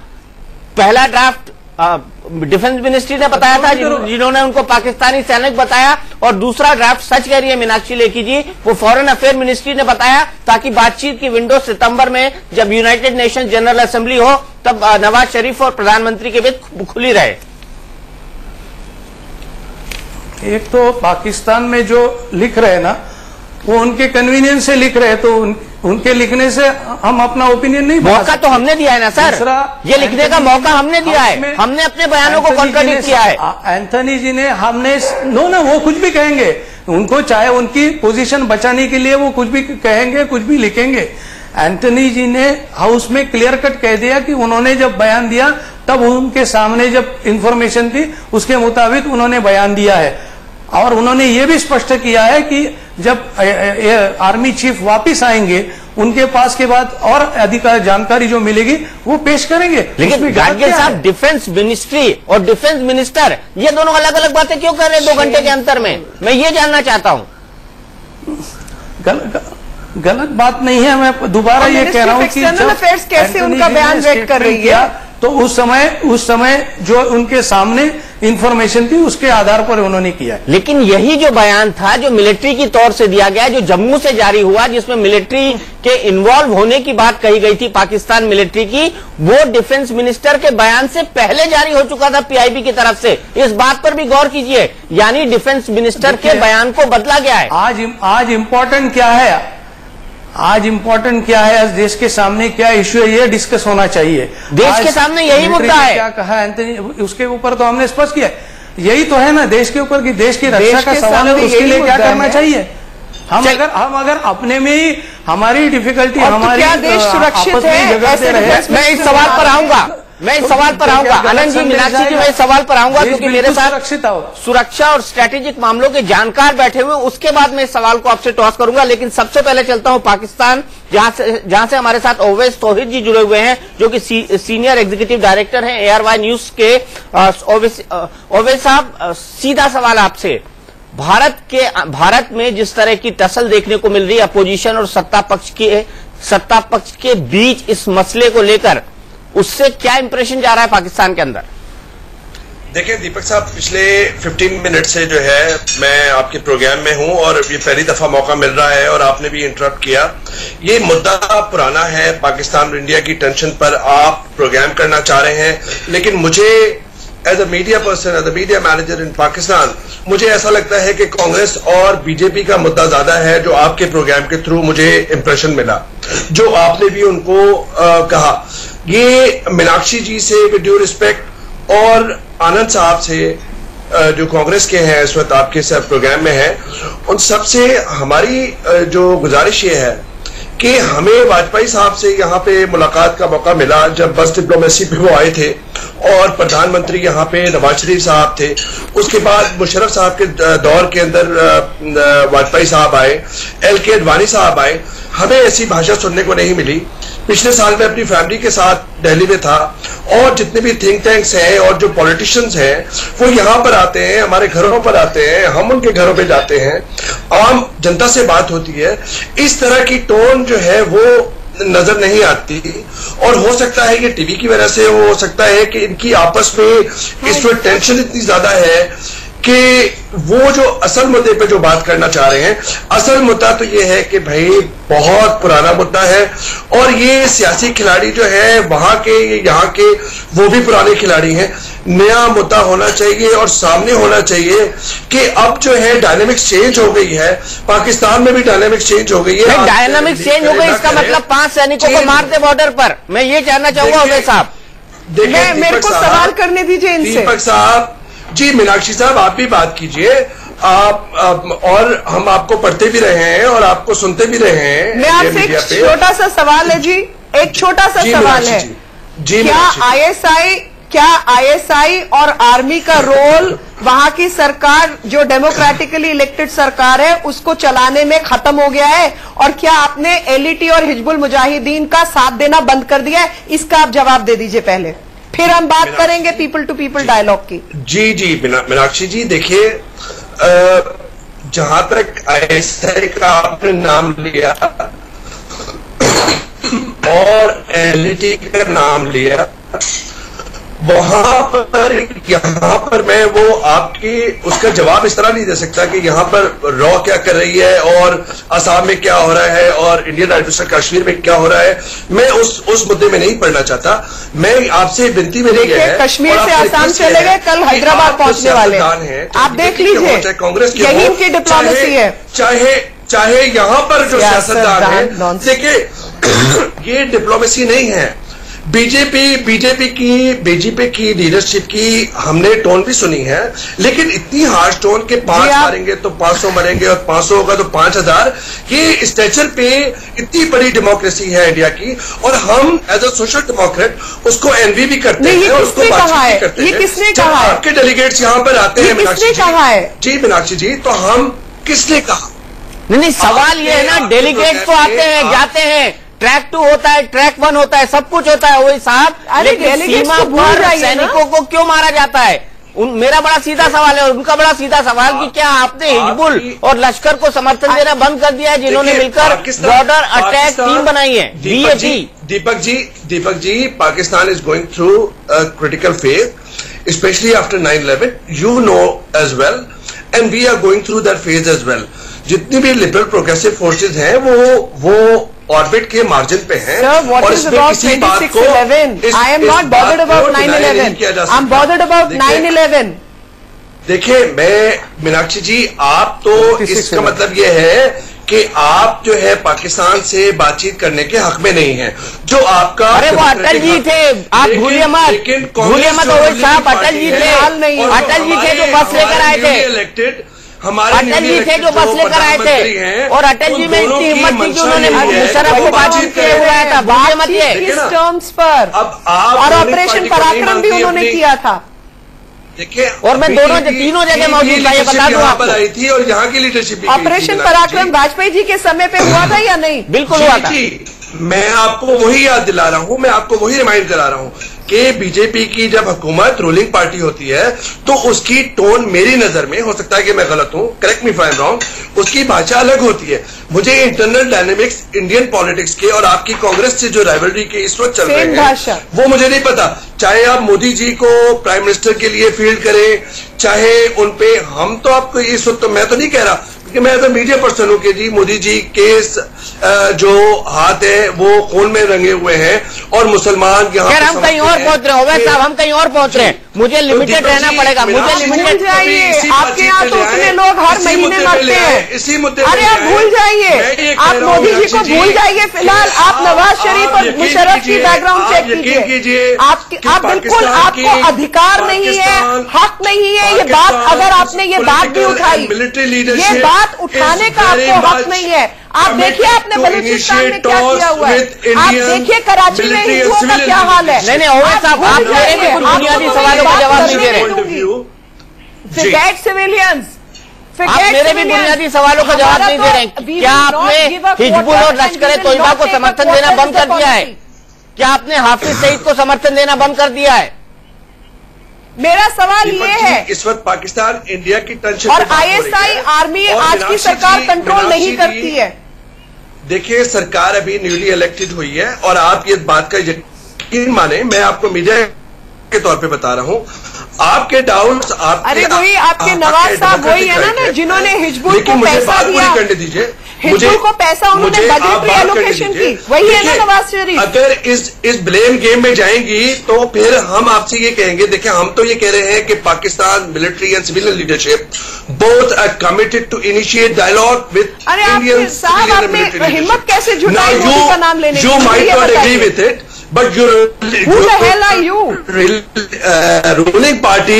पहला ड्राफ्ट डिफेंस मिनिस्ट्री ने बताया था, जिन्होंने उनको पाकिस्तानी सैनिक बताया, और दूसरा ड्राफ्ट, सच कह रही है मीनाक्षी लेखी जी, वो फॉरेन अफेयर मिनिस्ट्री ने बताया, ताकि बातचीत की विंडो सितंबर में जब यूनाइटेड नेशन जनरल असेंबली हो तब नवाज शरीफ और प्रधानमंत्री के बीच खुली रहे। एक तो पाकिस्तान में जो लिख रहे हैं ना, वो उनके कन्वीनियंस से लिख रहे हैं, तो उनके लिखने से हम अपना ओपिनियन नहीं बता मौका तो हमने दिया है ना सर, ये लिखने का मौका हमने दिया है, हमने अपने बयानों को कॉन्ट्राडिक्ट किया है। एंथनी जी ने हमने ना वो कुछ भी कहेंगे, उनको चाहे उनकी पोजीशन बचाने के लिए वो कुछ भी कहेंगे, कुछ भी लिखेंगे। एंथनी जी ने हाउस में क्लियर कट कह दिया कि उन्होंने जब बयान दिया तब उनके सामने जब इंफॉर्मेशन थी उसके मुताबिक उन्होंने बयान दिया है। और उन्होंने ये भी स्पष्ट किया है कि जब आर्मी चीफ वापिस आएंगे उनके पास के बाद और अधिक जानकारी जो मिलेगी वो पेश करेंगे। लेकिन गाडगिल साहब, डिफेंस मिनिस्ट्री और डिफेंस मिनिस्टर ये दोनों अलग अलग बातें क्यों कर रहे हैं 2 घंटे के अंतर में? मैं ये जानना चाहता हूं। गलत बात नहीं है, मैं दोबारा ये कह रहा हूं कि एक्सटर्नल अफेयर्स कैसे उनका बयान व्यक्त कर रही है, तो उस समय जो उनके सामने इंफॉर्मेशन थी उसके आधार पर उन्होंने किया। लेकिन यही जो बयान था जो मिलिट्री की तौर से दिया गया, जो जम्मू से जारी हुआ, जिसमें मिलिट्री के इन्वॉल्व होने की बात कही गई थी पाकिस्तान मिलिट्री की, वो डिफेंस मिनिस्टर के बयान से पहले जारी हो चुका था पीआईबी की तरफ से। इस बात पर भी गौर कीजिए, यानी डिफेंस मिनिस्टर के बयान को बदला गया है। आज इम्पोर्टेंट क्या है, आज देश के सामने क्या इश्यू है ये डिस्कस होना चाहिए। देश के सामने यही मुद्दा है। क्या कहा एंथनी, उसके ऊपर तो हमने स्पष्ट किया, यही तो है ना देश के ऊपर कि देश की रक्षा का सवाल है, उसके लिए क्या करना चाहिए। हम अगर अपने में ही हमारी डिफिकल्टी, हमारी क्या देश सुरक्षित है? मैं इस सवाल पर आऊंगा, आनंद जी, मीनाक्षी जी, मैं इस सवाल पर आऊंगा क्योंकि मेरे साथ सुरक्षा और स्ट्रेटेजिक मामलों के जानकार बैठे हुए, उसके बाद मैं इस सवाल को आपसे टॉस करूंगा। लेकिन सबसे पहले चलता हूं पाकिस्तान, जहां से हमारे साथ ओवैस तौहीद जी जुड़े हुए हैं, जो कि सीनियर एग्जीक्यूटिव डायरेक्टर हैं ARY न्यूज के। ओवैस साहब, सीधा सवाल आपसे, भारत में जिस तरह की टसल देखने को मिल रही है अपोजिशन और सत्ता पक्ष के बीच इस मसले को लेकर, उससे क्या इंप्रेशन जा रहा है पाकिस्तान के अंदर? देखिए दीपक साहब, पिछले 15 मिनट से जो है मैं आपके प्रोग्राम में हूं और ये पहली दफा मौका मिल रहा है और आपने भी इंटरप्ट किया। ये मुद्दा पुराना है, पाकिस्तान और इंडिया की टेंशन पर आप प्रोग्राम करना चाह रहे हैं, लेकिन मुझे as a media person, as a media manager in Pakistan, मुझे ऐसा लगता है कि कांग्रेस और बीजेपी का मुद्दा ज्यादा है, जो आपके प्रोग्राम के थ्रू मुझे इंप्रेशन मिला, जो आपने भी उनको कहा। ये मीनाक्षी जी से विद ड्यू रिस्पेक्ट और आनंद साहब से जो कांग्रेस के हैं इस वक्त आपके सब प्रोग्राम में है, उन सबसे हमारी जो गुजारिश ये है कि हमें वाजपेयी साहब से यहाँ पे मुलाकात का मौका मिला जब बस डिप्लोमेसी पे वो आए थे और प्रधानमंत्री यहाँ पे नवाज शरीफ साहब थे। उसके बाद मुशर्रफ साहब के दौर के अंदर वाजपेयी साहब आए, LK अडवाणी साहब आए। हमें ऐसी भाषा सुनने को नहीं मिली। पिछले साल मैं अपनी फैमिली के साथ दिल्ली में था और जितने भी थिंक टैंक्स हैं और जो पॉलिटिशियंस हैं वो यहाँ पर आते हैं, हमारे घरों पर आते हैं, हम उनके घरों पे जाते हैं, आम जनता से बात होती है। इस तरह की टोन जो है वो नजर नहीं आती और हो सकता है कि टीवी की वजह से, हो सकता है कि इनकी आपस में इस वक्त टेंशन इतनी ज्यादा है कि वो जो असल मुद्दे पे जो बात करना चाह रहे हैं, असल मुद्दा तो ये है कि भाई बहुत पुराना मुद्दा है और ये सियासी खिलाड़ी जो है वहां के यहाँ के वो भी पुराने खिलाड़ी हैं। नया मुद्दा होना चाहिए और सामने होना चाहिए कि अब जो है डायनेमिक्स चेंज हो गई है, पाकिस्तान में भी डायनेमिक्स चेंज हो गई है। डायनेमिक्स चेंज हो गई इसका मतलब 5 सैनिकों को मार दे बॉर्डर पर, मैं ये जानना चाहूंगा अवैध साहब। मेरे को सवाल करने दीजिए इनसे। दीपक साहब जी, मीनाक्षी साहब आप भी बात कीजिए, आप और हम आपको पढ़ते भी रहे हैं और आपको सुनते भी रहे हैं। मैं आपसे एक छोटा सा सवाल है जी, एक छोटा सा सवाल है, क्या आईएसआई और आर्मी का रोल वहां की सरकार जो डेमोक्रेटिकली इलेक्टेड सरकार है उसको चलाने में खत्म हो गया है, और क्या आपने एलईटी और हिजबुल मुजाहिदीन का साथ देना बंद कर दिया है? इसका आप जवाब दे दीजिए पहले, फिर हम बात करेंगे पीपल टू पीपल डायलॉग की। जी मीनाक्षी जी, देखिए जहां तक आईएसआई का आपने नाम लिया और एलईटी का नाम लिया, वहां पर यहाँ पर मैं वो आपकी उसका जवाब इस तरह नहीं दे सकता कि यहाँ पर रॉ क्या कर रही है और असम में क्या हो रहा है और इंडियन एडमिनिस्ट्रेशन कश्मीर में क्या हो रहा है। मैं उस मुद्दे में नहीं पढ़ना चाहता। मैं आपसे विनती में नहीं गया, कश्मीर से आसाम चले गए, कल हैदराबाद पहुंचने वाले हैं, आप देख लीजिए, चाहे कांग्रेस की यही इनकी डिप्लोमेसी है। चाहे यहाँ पर जो सियासतदान है, देखिए ये डिप्लोमेसी नहीं है। बीजेपी की लीडरशिप की हमने टोन भी सुनी है, लेकिन इतनी हार्श टोन के 5 मारेंगे तो 500 मरेंगे और 500 होगा तो 5000, ये स्टेचर पे इतनी बड़ी डेमोक्रेसी है इंडिया की, और हम एज अ सोशल डेमोक्रेट उसको एनवी भी करते हैं और उसको बातचीत भी करते हैं। किसने कहा है? आपके डेलीगेट्स यहाँ पर आते हैं मीनाक्षी जी, मीनाक्षी जी, तो हम किसने कहा? नहीं, सवाल ये है ना, डेलीगेट तो आते हैं जाते हैं, ट्रैक 2 होता है, ट्रैक 1 होता है, सब कुछ होता है वही साहब, लेकिन सीमा पर सैनिकों को क्यों मारा जाता है? मेरा बड़ा सीधा सवाल है और उनका बड़ा सीधा सवाल कि क्या आपने हिजबुल और लश्कर को समर्थन देना बंद कर दिया है, जिन्होंने मिलकर बॉर्डर अटैक टीम बनाई है? Deepak ji, Pakistan is going through critical phase, especially after 9/11, you know as well, and we are going through that phase as well. जितनी भी लिबरल प्रोग्रेसिव फोर्सेज हैं वो ऑर्बिट के मार्जिन पे हैं। और इसमें किसी बात को I am not bothered about 9/11, I am bothered about 9/11। देखिए, मैं मीनाक्षी जी, आप तो इसका मतलब ये है कि आप जो है पाकिस्तान से बातचीत करने के हक में नहीं है, जो आपका। अरे वो अटल जी थे, आप भूलिए मत साहब, अटल जी थे, अटल जी थे जो बस लेकर आए थे, अटल जी थे जो बस लेकर आए थे, और अटल जी में इतनी हिम्मत थी कि उन्होंने मुशर्रफ को बातचीत के लिए बुलाया था। भूलिए मत ये किस टर्म्स पर, और ऑपरेशन पराक्रम भी उन्होंने किया था। देखिए, और मैं तीनों जगह मौजूद था, ये बता दूं आपको। आई थी और यहाँ की लीडरशिप ऑपरेशन पराक्रम वाजपेयी जी के समय पे हुआ था या नहीं? बिल्कुल हुआ था। मैं आपको वही याद दिला रहा हूं, मैं आपको वही रिमाइंड करा रहा हूं कि बीजेपी की जब हुकूमत रूलिंग पार्टी होती है तो उसकी टोन, मेरी नजर में, हो सकता है कि मैं गलत हूं, correct me if I am wrong, उसकी भाषा अलग होती है। मुझे इंटरनल डायनेमिक्स इंडियन पॉलिटिक्स के और आपकी कांग्रेस से जो राइवलरी के इस वक्त चल रहे हैं वो मुझे नहीं पता। चाहे आप मोदी जी को प्राइम मिनिस्टर के लिए फील्ड करें, चाहे उनपे, हम तो आपको इस वक्त, मैं तो नहीं कह रहा कि मैं एज अ मीडिया पर्सन हूं कि जी मोदी जी के जो हाथ है वो खून में रंगे हुए हैं और मुसलमान यहाँ हम कहीं और पहुंच रहे हैं साहब, हम कहीं और पहुंच रहे हैं, मुझे लिमिटेड रहना पड़ेगा, मुझे लिमिटेड जाइए। आपके यहाँ तो उतने लोग हर महीने मरते हैं, इसी मुद्दे। अरे आप भूल जाइए, आप मोदी जी को भूल जाइए, फिलहाल आप नवाज शरीफ और मुशर्रफ की बैकग्राउंड चेक कीजिए। आप बिल्कुल, आपको अधिकार नहीं है, हक नहीं है, ये बात, अगर आपने ये बात भी उठाई, ये बात उठाने का आपको हक नहीं है। आप देखिए आपने बलूचिस्तान में क्या किया हुआ है, आप देखिए कराची में हिंदुओं का क्या हाल है। नहीं ओवैस साहब, आप मेरे भी बुनियादी सवालों का जवाब नहीं दे रहे। फिगेट सिविलियंस, आप मेरे भी बुनियादी सवालों का जवाब नहीं दे रहे। क्या आपने हिजबुल और लश्कर तोयबा को समर्थन देना बंद कर दिया है? क्या आपने हाफिज सईद को समर्थन देना बंद कर दिया है? मेरा सवाल ये है, इस वक्त पाकिस्तान इंडिया की टेंशन और आईएसआई आर्मी आज की सरकार कंट्रोल नहीं करती है। देखिए, सरकार अभी न्यूली इलेक्टेड हुई है और आप ये बात का यकीन माने, मैं आपको मीडिया के तौर पे बता रहा हूं, आपके डाउट्स, अरे वही आपके नवाज साहब वही है ना जिन्होंने हिजबुल को पैसा दिया, करने दीजिए, हिजबुल को पैसा उन्होंने बजट एलोकेशन की, वही है ना नवाज शरीफ। अगर इस ब्लेम गेम में जाएंगी तो फिर हम आपसे ये कहेंगे, देखिए हम तो ये कह रहे हैं कि Pakistan military and civilian leadership both are committed to initiate dialogue with Indian civilian and military leadership. हिम्मत कैसे जुटाई मोदी का नाम लेने की? You might not agree with it, but who the hell are you? Ruling party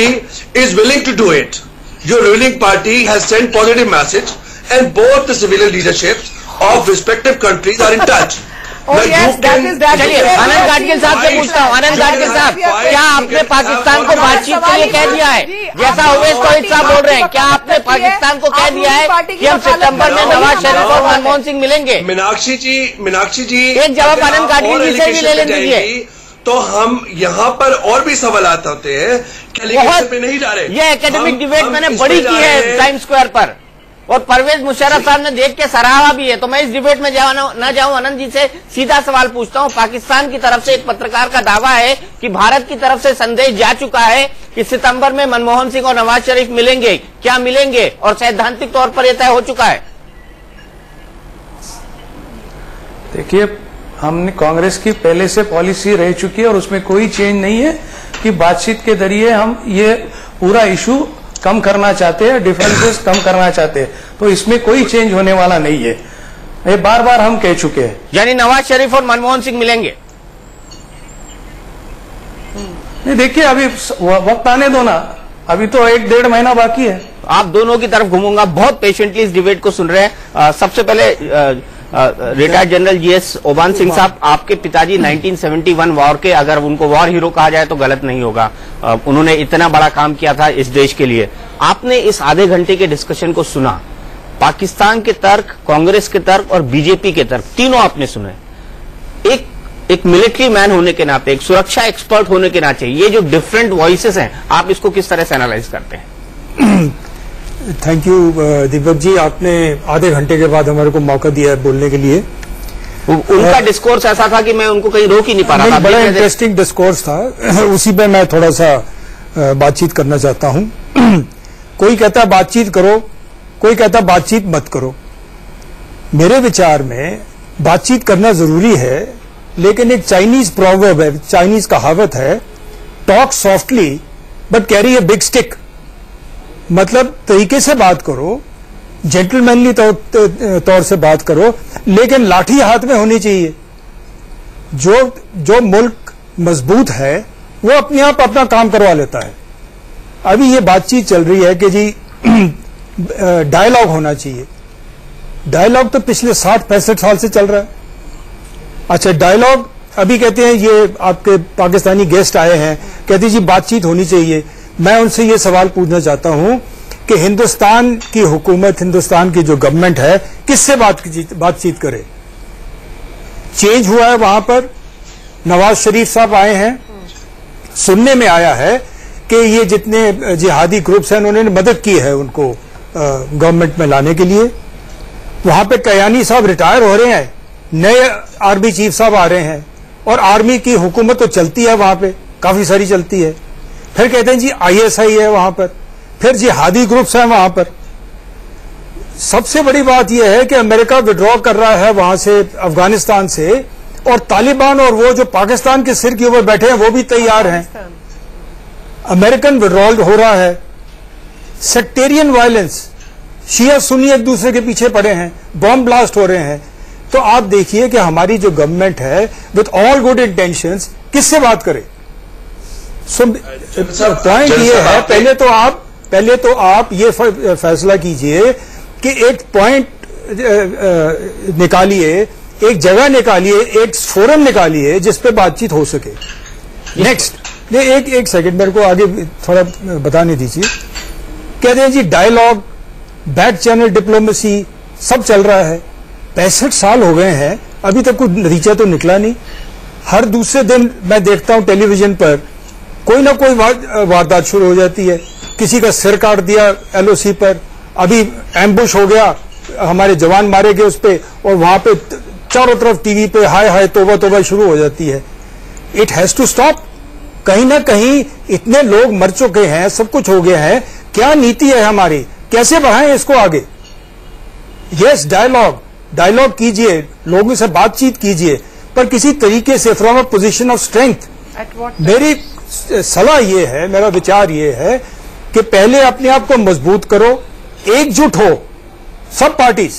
is willing to do it. Your ruling party has sent positive message, and both the civilian leaderships of respective countries are in touch. Oh yes, that is that. चलिए, आनंद गाडगिल साहब से पूछता हूँ, आनंद गाडगिल साहब, क्या आपने पाकिस्तान को बातचीत के लिए कह दिया है, जैसा ओवैस तौहीद साहब बोल रहे हैं, क्या आपने पाकिस्तान को कह दिया है कि हम सितंबर में नवाज शरीफ और मनमोहन सिंह मिलेंगे? मीनाक्षी जी एक जवाब आनंद गाडगिल जी से भी ले लीजिए। तो हम यहाँ पर और भी सवालात होते हैं, बहुत पे नहीं जा रहे। ये एकेडमिक डिबेट मैंने बड़ी की है टाइम स्क्वायर पर, और परवेज मुशर्रफ साहब ने देख के सराहा भी है, तो मैं इस डिबेट में न जाऊं। आनंद जी से सीधा सवाल पूछता हूं, पाकिस्तान की तरफ से एक पत्रकार का दावा है कि भारत की तरफ से संदेश जा चुका है कि सितंबर में मनमोहन सिंह और नवाज शरीफ मिलेंगे, क्या मिलेंगे, और सैद्धांतिक तौर पर यह तय हो चुका है? देखिए, हमने कांग्रेस की पहले से पॉलिसी रह चुकी है और उसमें कोई चेंज नहीं है कि बातचीत के जरिए हम ये पूरा इशू कम करना चाहते हैं, डिफरेंसेस कम करना चाहते हैं। तो इसमें कोई चेंज होने वाला नहीं है, ये बार बार हम कह चुके हैं। यानी नवाज शरीफ और मनमोहन सिंह मिलेंगे? नहीं, देखिए अभी वक्त आने दो ना, अभी तो 1-1.5 महीना बाकी है। आप दोनों की तरफ घूमूंगा, बहुत पेशेंटली इस डिबेट को सुन रहे हैं। सबसे पहले रिटायर्ड जनरल जीएस ओबान सिंह साहब, आपके पिताजी 1971 वॉर के, अगर उनको वॉर हीरो कहा जाए तो गलत नहीं होगा, उन्होंने इतना बड़ा काम किया था इस देश के लिए। आपने इस आधे घंटे के डिस्कशन को सुना, पाकिस्तान के तर्क, कांग्रेस के तर्क और बीजेपी के तर्क, तीनों आपने सुने। एक मिलिट्री मैन होने के नाते, एक सुरक्षा एक्सपर्ट होने के नाते, ये जो डिफरेंट वॉइसेस हैं, आप इसको किस तरह से एनालाइज करते हैं? थैंक यू दीपक जी, आपने आधे घंटे के बाद हमारे को मौका दिया है बोलने के लिए। उनका डिस्कोर्स ऐसा था कि मैं उनको कहीं रोक ही नहीं पा रहा था। बड़ा इंटरेस्टिंग डिस्कोर्स था, उसी पे मैं थोड़ा सा बातचीत करना चाहता हूं। कोई कहता है बातचीत करो, कोई कहता बातचीत मत करो। मेरे विचार में बातचीत करना जरूरी है, लेकिन एक चाइनीज प्रोवर्ब है, चाइनीज कहावत है, talk softly but carry a big stick. मतलब तरीके से बात करो, जेंटलमैनली तौर से बात करो, लेकिन लाठी हाथ में होनी चाहिए। जो मुल्क मजबूत है वो अपने आप अपना काम करवा लेता है। अभी ये बातचीत चल रही है कि जी डायलॉग होना चाहिए। डायलॉग तो पिछले 60-65 साल से चल रहा है। अच्छा, डायलॉग अभी कहते हैं, ये आपके पाकिस्तानी गेस्ट आए हैं, कहते हैं जी बातचीत होनी चाहिए। मैं उनसे ये सवाल पूछना चाहता हूं कि हिंदुस्तान की हुकूमत, हिंदुस्तान की जो गवर्नमेंट है, किससे बातचीत करे? चेंज हुआ है वहां पर, नवाज शरीफ साहब आए हैं, सुनने में आया है कि ये जितने जिहादी ग्रुप्स हैं उन्होंने मदद की है उनको गवर्नमेंट में लाने के लिए। वहां पे कयानी साहब रिटायर हो रहे हैं, नए आर्मी चीफ साहब आ रहे हैं, और आर्मी की हुकूमत तो चलती है वहां पे, काफी सारी चलती है। फिर कहते हैं जी आईएसआई है वहां पर, फिर जिहादी ग्रुप्स हैं वहां पर। सबसे बड़ी बात यह है कि अमेरिका विड्रॉ कर रहा है वहां से, अफगानिस्तान से, और तालिबान और वो जो पाकिस्तान के सिर के ऊपर बैठे हैं वो भी तैयार हैं। अमेरिकन विड्रॉल हो रहा है, सेक्टेरियन वायलेंस, शिया सुन्नी एक दूसरे के पीछे पड़े हैं, बॉम्ब ब्लास्ट हो रहे हैं। तो आप देखिए कि हमारी जो गवर्नमेंट है विद ऑल गुड इंटेंशंस किससे बात करे। पॉइंट ये है, पहले तो आप ये फैसला कीजिए कि एक पॉइंट निकालिए, एक जगह निकालिए, एक फोरम निकालिए जिस पे बातचीत हो सके। नेक्स्ट, एक सेकंड मेरे को आगे थोड़ा बताने दीजिए। कहते हैं जी डायलॉग, बैक चैनल डिप्लोमेसी सब चल रहा है। 65 साल हो गए हैं, अभी तक कोई नतीजा तो निकला नहीं। हर दूसरे दिन मैं देखता हूं टेलीविजन पर कोई ना कोई वारदात शुरू हो जाती है। किसी का सिर काट दिया एलओसी पर, अभी एम्बुश हो गया, हमारे जवान मारे गए उस पे, और वहां पे चारों तरफ टीवी पे हाय हाय तौबा तौबा शुरू हो जाती है। It has to stop. कहीं ना कहीं इतने लोग मर चुके हैं, सब कुछ हो गया है, क्या नीति है हमारी, कैसे बढ़ाएं इसको आगे? यस, डायलॉग कीजिए, लोगों से बातचीत कीजिए, पर किसी तरीके से from a position of strength. मेरी सलाह ये है, मेरा विचार ये है कि पहले अपने आप को मजबूत करो, एकजुट हो सब पार्टीज,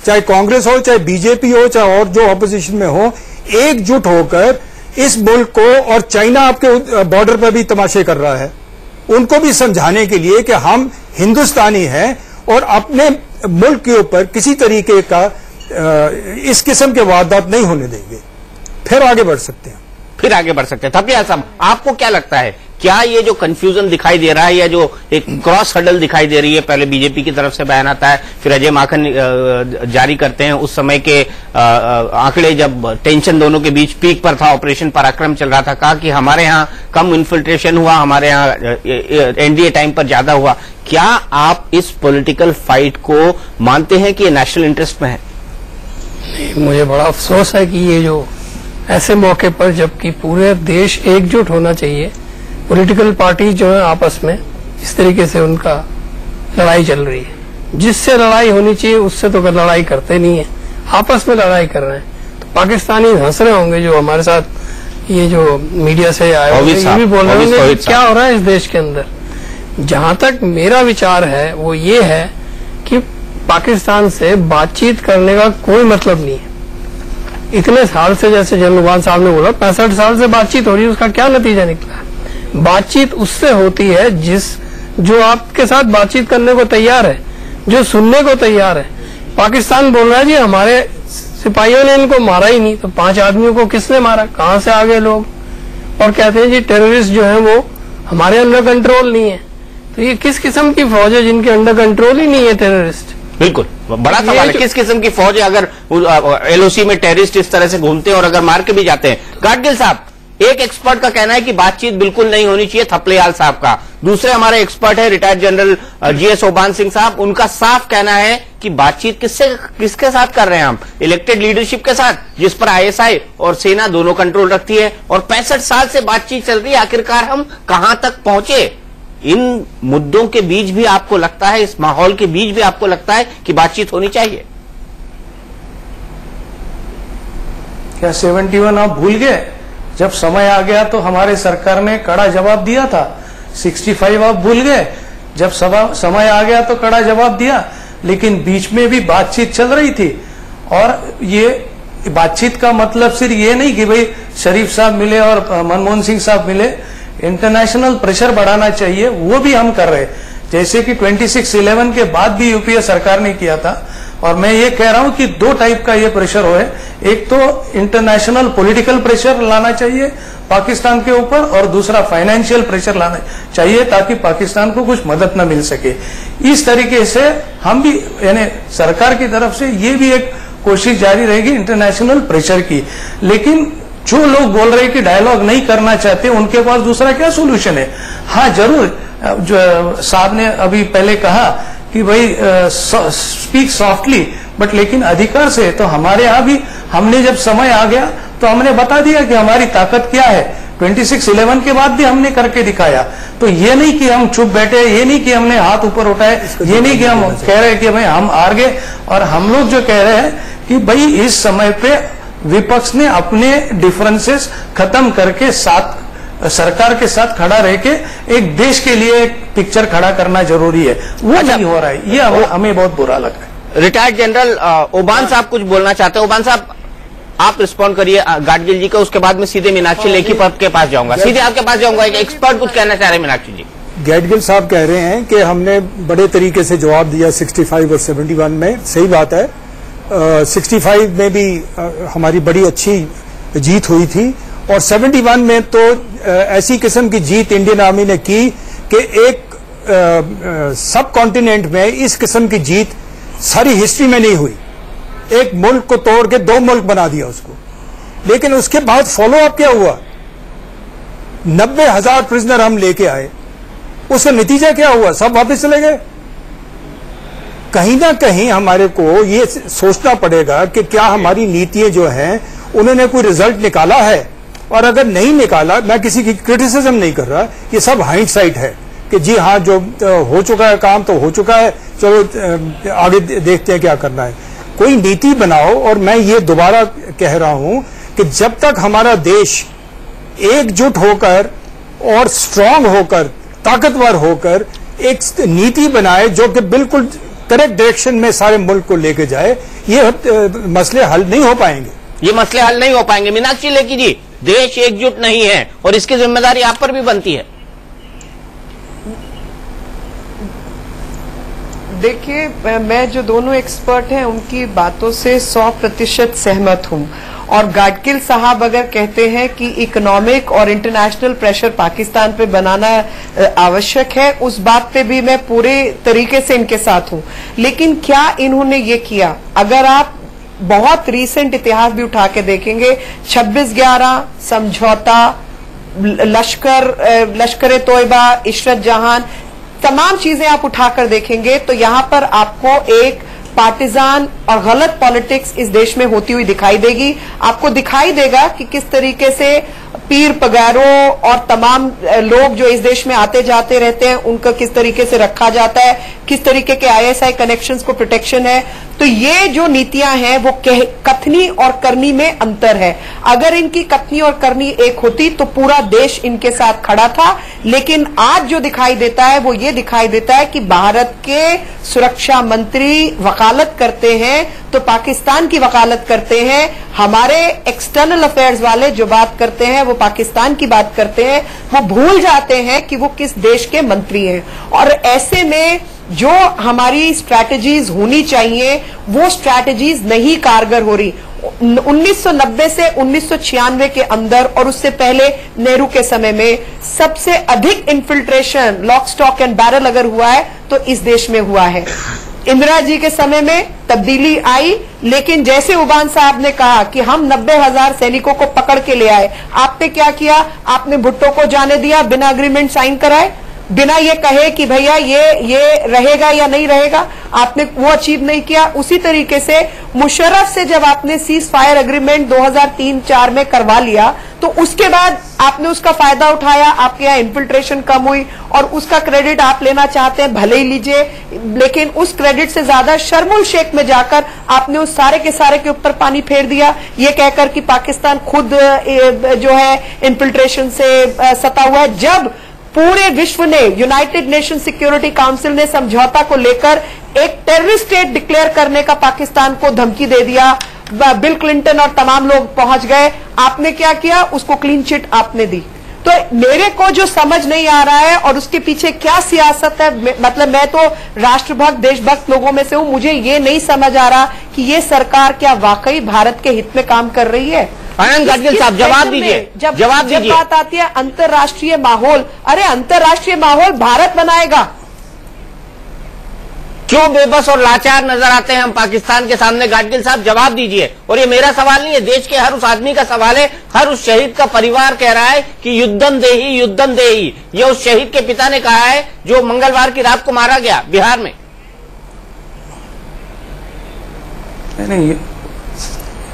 चाहे कांग्रेस हो, चाहे बीजेपी हो, चाहे और जो ऑपोजिशन में हो, एकजुट होकर इस मुल्क को, और चाइना आपके बॉर्डर पर भी तमाशे कर रहा है, उनको भी समझाने के लिए कि हम हिंदुस्तानी हैं और अपने मुल्क के ऊपर किसी तरीके का इस किस्म के वारदात नहीं होने देंगे। फिर आगे बढ़ सकते हैं। थपिया साहब, आपको क्या लगता है, क्या ये जो कंफ्यूजन दिखाई दे रहा है, या जो एक क्रॉस हडल दिखाई दे रही है, पहले बीजेपी की तरफ से बयान आता है, फिर अजय माकन जारी करते हैं, उस समय के आंकड़े जब टेंशन दोनों के बीच पीक पर था, ऑपरेशन पराक्रम चल रहा था, कहा कि हमारे यहाँ कम इन्फिल्ट्रेशन हुआ, हमारे यहाँ एनडीए टाइम पर ज्यादा हुआ। क्या आप इस पॉलिटिकल फाइट को मानते हैं कि ये नेशनल इंटरेस्ट में है? मुझे बड़ा अफसोस है कि ये जो ऐसे मौके पर, जबकि पूरे देश एकजुट होना चाहिए, पॉलिटिकल पार्टी जो है आपस में इस तरीके से उनका लड़ाई चल रही है। जिससे लड़ाई होनी चाहिए उससे तो लड़ाई करते नहीं है, आपस में लड़ाई कर रहे हैं। तो पाकिस्तानी हंस रहे होंगे जो हमारे साथ ये जो मीडिया से आए होंगे, ये भी बोल रहे होंगे क्या हो रहा है इस देश के अंदर। जहां तक मेरा विचार है वो ये है कि पाकिस्तान से बातचीत करने का कोई मतलब नहीं है। इतने साल से, जैसे जनरल साहब ने बोला, 65 साल से बातचीत हो रही है, उसका क्या नतीजा निकला? बातचीत उससे होती है जो आपके साथ बातचीत करने को तैयार है, जो सुनने को तैयार है। पाकिस्तान बोल रहा है जी हमारे सिपाहियों ने इनको मारा ही नहीं, तो 5 आदमियों को किसने मारा, कहां से आ गए लोग? और कहते हैं जी टेररिस्ट जो है वो हमारे अंडर कंट्रोल नहीं है। तो ये किस किस्म की फौज है जिनके अंडर कंट्रोल ही नहीं है टेररिस्ट? बिल्कुल बड़ा सवाल है, किस किस्म की फौज है अगर एलओसी में टेररिस्ट इस तरह से घूमते हैं और अगर मार के भी जाते हैं? गाडगिल साहब, एक एक्सपर्ट का कहना है कि बातचीत बिल्कुल नहीं होनी चाहिए, थपलियाल साहब का। दूसरे हमारे एक्सपर्ट है रिटायर्ड जनरल जीएस ओबान सिंह साहब, उनका साफ कहना है कि बातचीत किसके साथ कर रहे हैं हम? इलेक्टेड लीडरशिप के साथ, जिस पर आईएसआई और सेना दोनों कंट्रोल रखती है, और 65 साल से बातचीत चल रही है। आखिरकार हम कहां तक पहुंचे? इन मुद्दों के बीच भी आपको लगता है, इस माहौल के बीच भी आपको लगता है कि बातचीत होनी चाहिए? क्या 71 आप भूल गए? जब समय आ गया तो हमारे सरकार ने कड़ा जवाब दिया था। 65 आप भूल गए? जब समय आ गया तो कड़ा जवाब दिया, लेकिन बीच में भी बातचीत चल रही थी। और ये बातचीत का मतलब सिर्फ ये नहीं कि भाई शरीफ साहब मिले और मनमोहन सिंह साहब मिले। इंटरनेशनल प्रेशर बढ़ाना चाहिए, वो भी हम कर रहे, जैसे कि 26/11 के बाद भी यूपीए सरकार ने किया था। और मैं ये कह रहा हूं कि 2 टाइप का ये प्रेशर हो, एक तो इंटरनेशनल पॉलिटिकल प्रेशर लाना चाहिए पाकिस्तान के ऊपर, और दूसरा फाइनेंशियल प्रेशर लाना चाहिए ताकि पाकिस्तान को कुछ मदद न मिल सके। इस तरीके से हम भी, यानी सरकार की तरफ से ये भी एक कोशिश जारी रहेगी इंटरनेशनल प्रेशर की। लेकिन जो लोग बोल रहे हैं कि डायलॉग नहीं करना चाहते, उनके पास दूसरा क्या सोल्यूशन है? हाँ जरूर, जो साहब ने अभी पहले कहा कि भाई स्पीक सॉफ्टली, बट लेकिन अधिकार से। तो हमारे यहाँ भी हमने जब समय आ गया तो हमने बता दिया कि हमारी ताकत क्या है। 26/11 के बाद भी हमने करके दिखाया। तो ये नहीं कि हम चुप बैठे, ये नहीं कि हमने हाथ ऊपर उठाए, ये नहीं कि हम कह रहे कि भाई हम हार गए। और हम लोग जो कह रहे हैं कि भाई इस समय पे विपक्ष ने अपने डिफरेंसेस खत्म करके साथ सरकार के साथ खड़ा रह के एक देश के लिए एक पिक्चर खड़ा करना जरूरी है। वो नहीं हो रहा है, ये हमें बहुत बुरा लगा है। रिटायर्ड जनरल ओबान साहब कुछ बोलना चाहते हैं। ओबान साहब आप रिस्पॉन्ड करिए गाडगिल जी का, उसके बाद में सीधे मीनाक्षी लेखी के पास जाऊंगा, सीधे आपके पास जाऊंगा। एक एक्सपर्ट कुछ कहना चाह रहे हैं मीनाक्षी जी। गाडगिल साहब कह रहे हैं कि हमने बड़े तरीके से जवाब दिया 65 और 71 में, सही बात है। 65 में भी हमारी बड़ी अच्छी जीत हुई थी, और 71 में तो ऐसी किस्म की जीत इंडियन आर्मी ने की कि एक सब कॉन्टिनेंट में इस किस्म की जीत सारी हिस्ट्री में नहीं हुई। एक मुल्क को तोड़ के 2 मुल्क बना दिया उसको। लेकिन उसके बाद फॉलो अप क्या हुआ? 90,000 प्रिजनर हम लेके आए, उसका नतीजा क्या हुआ? सब वापस चले गए। कहीं ना कहीं हमारे को ये सोचना पड़ेगा कि क्या हमारी नीतियां जो हैं उन्होंने कोई रिजल्ट निकाला है, और अगर नहीं निकाला, मैं किसी की क्रिटिसिज्म नहीं कर रहा, ये सब हाइंडसाइट है कि जी हाँ जो हो चुका है काम तो हो चुका है, चलो आगे देखते हैं क्या करना है। कोई नीति बनाओ। और मैं ये दोबारा कह रहा हूं कि जब तक हमारा देश एकजुट होकर और स्ट्रांग होकर, ताकतवर होकर एक नीति बनाए जो कि बिल्कुल करेक्ट डायरेक्शन में सारे मुल्क को लेके जाए, ये मसले हल नहीं हो पाएंगे। ये मसले हल नहीं हो पाएंगे। मीनाक्षी लेखी जी, देश एकजुट नहीं है और इसकी जिम्मेदारी आप पर भी बनती है। देखिए, मैं जो दोनों एक्सपर्ट हैं उनकी बातों से 100% सहमत हूं। और गाडगिल साहब अगर कहते हैं कि इकोनॉमिक और इंटरनेशनल प्रेशर पाकिस्तान पे बनाना आवश्यक है, उस बात पे भी मैं पूरे तरीके से इनके साथ हूं। लेकिन क्या इन्होंने ये किया? अगर आप बहुत रीसेंट इतिहास भी उठा के देखेंगे, 26/11 समझौता, लश्कर तोयबा, इशरत जहां, तमाम चीजें आप उठाकर देखेंगे तो यहां पर आपको एक पार्टिजान और गलत पॉलिटिक्स इस देश में होती हुई दिखाई देगी। आपको दिखाई देगा कि किस तरीके से पीर पगारों और तमाम लोग जो इस देश में आते जाते रहते हैं उनका किस तरीके से रखा जाता है, किस तरीके के आईएसआई कनेक्शंस को प्रोटेक्शन है। तो ये जो नीतियां हैं वो कथनी और करनी में अंतर है। अगर इनकी कथनी और करनी एक होती तो पूरा देश इनके साथ खड़ा था, लेकिन आज जो दिखाई देता है वो ये दिखाई देता है कि भारत के सुरक्षा मंत्री वकालत करते हैं तो पाकिस्तान की वकालत करते हैं, हमारे एक्सटर्नल अफेयर्स वाले जो बात करते हैं वो पाकिस्तान की बात करते हैं, वो भूल जाते हैं कि वो किस देश के मंत्री हैं। और ऐसे में जो हमारी स्ट्रैटेजीज होनी चाहिए वो स्ट्रैटेजीज नहीं कारगर हो रही। 1990 से 1996 के अंदर और उससे पहले नेहरू के समय में सबसे अधिक infiltration lock stock and barrel अगर हुआ है तो इस देश में हुआ है। इंदिरा जी के समय में तब्दीली आई, लेकिन जैसे उबान साहब ने कहा कि हम 90,000 सैनिकों को पकड़ के ले आए, आपने क्या किया? आपने भुट्टो को जाने दिया बिना एग्रीमेंट साइन कराए, बिना ये कहे कि भैया ये रहेगा या नहीं रहेगा, आपने वो अचीव नहीं किया। उसी तरीके से मुशर्रफ से जब आपने सीज फायर एग्रीमेंट 2003-4 में करवा लिया तो उसके बाद आपने उसका फायदा उठाया, आपके यहाँ इन्फिल्ट्रेशन कम हुई और उसका क्रेडिट आप लेना चाहते हैं भले ही लीजिए, लेकिन उस क्रेडिट से ज्यादा शर्मुल शेख में जाकर आपने उस सारे के सारे के ऊपर पानी फेर दिया, ये कहकर कि पाकिस्तान खुद जो है इन्फिल्ट्रेशन से सता हुआ है। जब पूरे विश्व ने, यूनाइटेड नेशन सिक्योरिटी काउंसिल ने समझौता को लेकर एक टेररिस्ट स्टेट डिक्लेयर करने का पाकिस्तान को धमकी दे दिया, बिल क्लिंटन और तमाम लोग पहुंच गए, आपने क्या किया? उसको क्लीन चिट आपने दी। तो मेरे को जो समझ नहीं आ रहा है और उसके पीछे क्या सियासत है, मतलब मैं तो राष्ट्रभक्त देशभक्त लोगों में से हूं, मुझे ये नहीं समझ आ रहा कि ये सरकार क्या वाकई भारत के हित में काम कर रही है। आनंद गाडगिल साहब जवाब दीजिए, जवाब दीजिए। जब बात आती है अंतर्राष्ट्रीय माहौल, अरे अंतर्राष्ट्रीय माहौल भारत बनाएगा। क्यों बेबस और लाचार नजर आते हैं हम पाकिस्तान के सामने? गाडगिल साहब जवाब दीजिए। और ये मेरा सवाल नहीं है, देश के हर उस आदमी का सवाल है, हर उस शहीद का परिवार कह रहा है कि युद्धम देही युद्धम देही। ये उस शहीद के पिता ने कहा है जो मंगलवार की रात को मारा गया बिहार में। नहीं,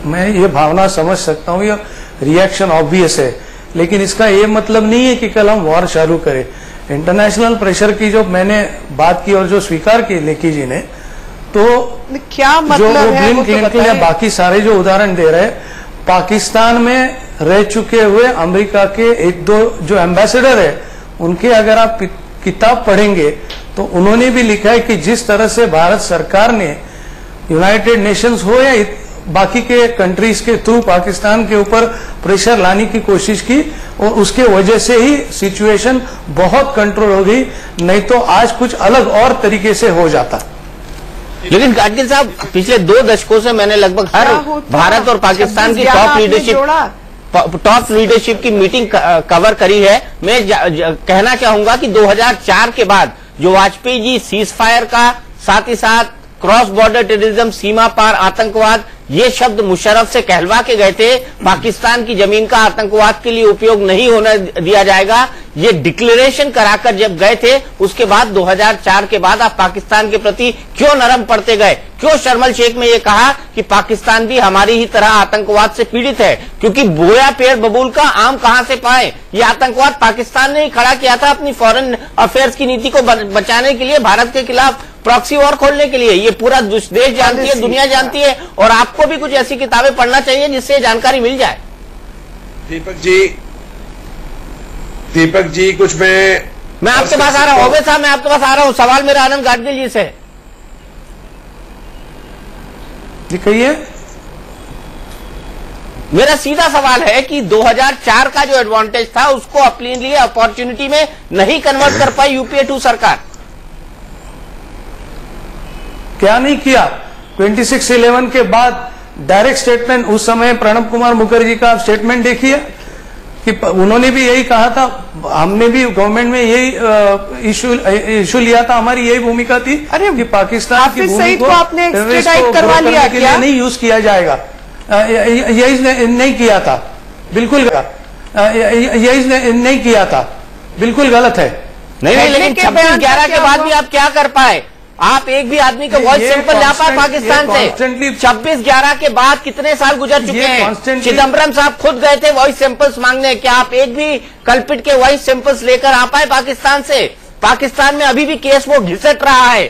मैं ये भावना समझ सकता हूँ, ये रिएक्शन ऑब्वियस है, लेकिन इसका ये मतलब नहीं है कि कल हम वॉर चालू करें। इंटरनेशनल प्रेशर की जो मैंने बात की और जो स्वीकार की लेकी जी ने, तो क्या मतलब जो है बिल क्लिंटन या बाकी सारे जो उदाहरण दे रहे, पाकिस्तान में रह चुके हुए अमेरिका के एक दो जो एम्बेसडर है उनके अगर आप किताब पढ़ेंगे तो उन्होंने भी लिखा है कि जिस तरह से भारत सरकार ने यूनाइटेड नेशंस हो या बाकी के कंट्रीज के थ्रू पाकिस्तान के ऊपर प्रेशर लाने की कोशिश की और उसके वजह से ही सिचुएशन बहुत कंट्रोल हो गई, नहीं तो आज कुछ अलग और तरीके से हो जाता। लेकिन गाडगिल साहब पिछले 2 दशकों से मैंने लगभग हर भारत और पाकिस्तान की टॉप लीडरशिप की मीटिंग कवर करी है। मैं कहना चाहूंगा कि 2004 के बाद जो वाजपेयी जी सीज फायर का, साथ ही साथ क्रॉस बॉर्डर टेररिज्म, सीमा पार आतंकवाद, ये शब्द मुशर्रफ से कहलवा के गए थे, पाकिस्तान की जमीन का आतंकवाद के लिए उपयोग नहीं होने दिया जाएगा, ये डिक्लेरेशन कराकर जब गए थे, उसके बाद 2004 के बाद आप पाकिस्तान के प्रति क्यों नरम पड़ते गए? क्यों शर्मल शेख ने ये कहा कि पाकिस्तान भी हमारी ही तरह आतंकवाद से पीड़ित है? क्योंकि बोया पेड़ बबूल का आम कहां से पाए? ये आतंकवाद पाकिस्तान ने ही खड़ा किया था अपनी फॉरेन अफेयर्स की नीति को बचाने के लिए, भारत के खिलाफ प्रॉक्सी वॉर खोलने के लिए। ये पूरा देश जानती है, दुनिया जानती है, और आपको भी कुछ ऐसी किताबें पढ़ना चाहिए जिससे जानकारी मिल जाए। दीपक जी कुछ मैं आपके पास आ रहा हूँ, ओबे साहब मैं आपके पास आ रहा हूँ। सवाल मेरा आनंद गाडगिल जी से कहिए। मेरा सीधा सवाल है कि 2004 का जो एडवांटेज था उसको अपने लिए अपॉर्चुनिटी में नहीं कन्वर्ट कर पाई यूपीए 2 सरकार। क्या नहीं किया? 26/11 के बाद डायरेक्ट स्टेटमेंट, उस समय प्रणब कुमार मुखर्जी का स्टेटमेंट देखिए कि उन्होंने भी यही कहा था, हमने भी गवर्नमेंट में यही इशू लिया था, हमारी यही भूमिका थी कि पाकिस्तान की भूमि को टेररिस्ट को करवा लिया के लिए नहीं यूज किया जाएगा। यही नहीं किया था, बिल्कुल यही नहीं किया था, बिल्कुल गलत है। नहीं, लेकिन 26/11 के बाद भी आप क्या कर पाए? आप एक भी आदमी का वॉइस सैंपल ला पाए पाकिस्तान से? 26/11 के बाद कितने साल गुजर चुके हैं? चिदम्बरम साहब खुद गए थे वॉइस सैंपल्स मांगने, क्या आप एक भी कल्पिट के वॉइस सैंपल्स लेकर आ पाए पाकिस्तान से? पाकिस्तान में अभी भी केस वो घिसट रहा है।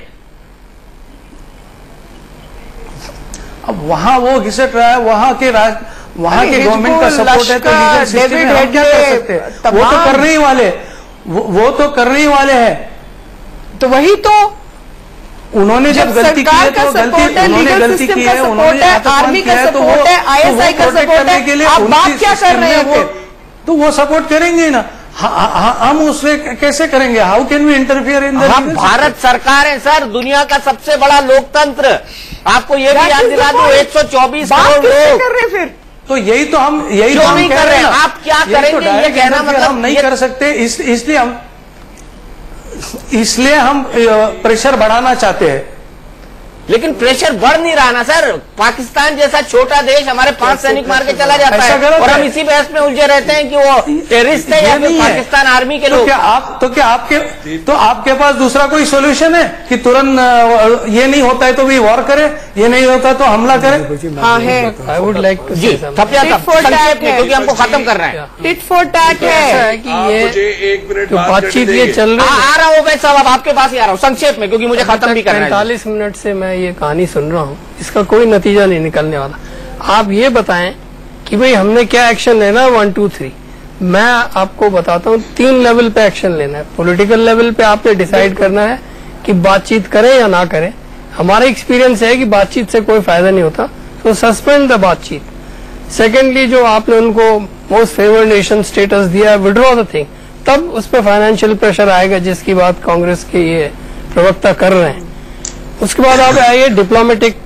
अब वहां वो घिसट रहा है, वहां के गवर्नमेंट का सपोर्ट है, तो लीगल सिस्टम में हम क्या कर सकते हैं? वो तो करने ही वाले, वो तो करने ही वाले हैं। तो वही तो उन्होंने जब गलती की है तो उन्होंने गलती की है, उन्होंने आर्मी का सपोर्ट है, ISI का सपोर्ट है, आप बात क्या कर रहे हैं? तो वो सपोर्ट करेंगे ना, हम उससे कैसे करेंगे? How can we interfere in the? हम भारत सरकार है सर, दुनिया का सबसे बड़ा लोकतंत्र। आपको ये भी याद दिला दूं, 124 करोड़ लोग कर रहे फिर। तो यही तो हम नहीं कर रहे हैं। आप क्या करेंगे ये कहना मतलब हम नहीं कर सकते, इसलिए हम प्रेशर बढ़ाना चाहते हैं। लेकिन प्रेशर बढ़ नहीं रहा ना सर। पाकिस्तान जैसा छोटा देश हमारे 5 सैनिक मार के चला जाता है और हम इसी बहस में उलझे रहते हैं कि वो टेररिस्ट है या फिर पाकिस्तान आर्मी के लोग। क्या आपके पास दूसरा कोई सोल्यूशन है कि तुरंत ये नहीं होता है तो भी वॉर करे, ये नहीं होता तो हमला करे? हाँ है। आई वुड लाइक टू जी क्योंकि हमको खत्म करना है। टिट फॉर टैट है कि ये एक मिनट बातचीत ये चल रही है। आ रहा हूँ भाई साहब, अब आपके पास ही आ रहा हूँ संक्षेप में, क्योंकि मुझे खत्म भी करना है। 45 मिनट से मैं ये कहानी सुन रहा हूँ, इसका कोई नतीजा नहीं निकलने वाला। आप ये बताएं कि भाई हमने क्या एक्शन लेना है? 1 2 3 मैं आपको बताता हूँ। 3 लेवल पे एक्शन लेना है। पॉलिटिकल लेवल पे आपने डिसाइड करना है कि बातचीत करें या ना करें। हमारा एक्सपीरियंस है कि बातचीत से कोई फायदा नहीं होता, तो सस्पेंड द बातचीत। सेकेंडली, जो आपने उनको मोस्ट फेवर्ड नेशन स्टेटस दिया है, विड्रॉ द थिंग। तब उस पर फाइनेंशियल प्रेशर आएगा, जिसकी बात कांग्रेस के ये प्रवक्ता कर रहे हैं। उसके बाद आप आइए डिप्लोमेटिक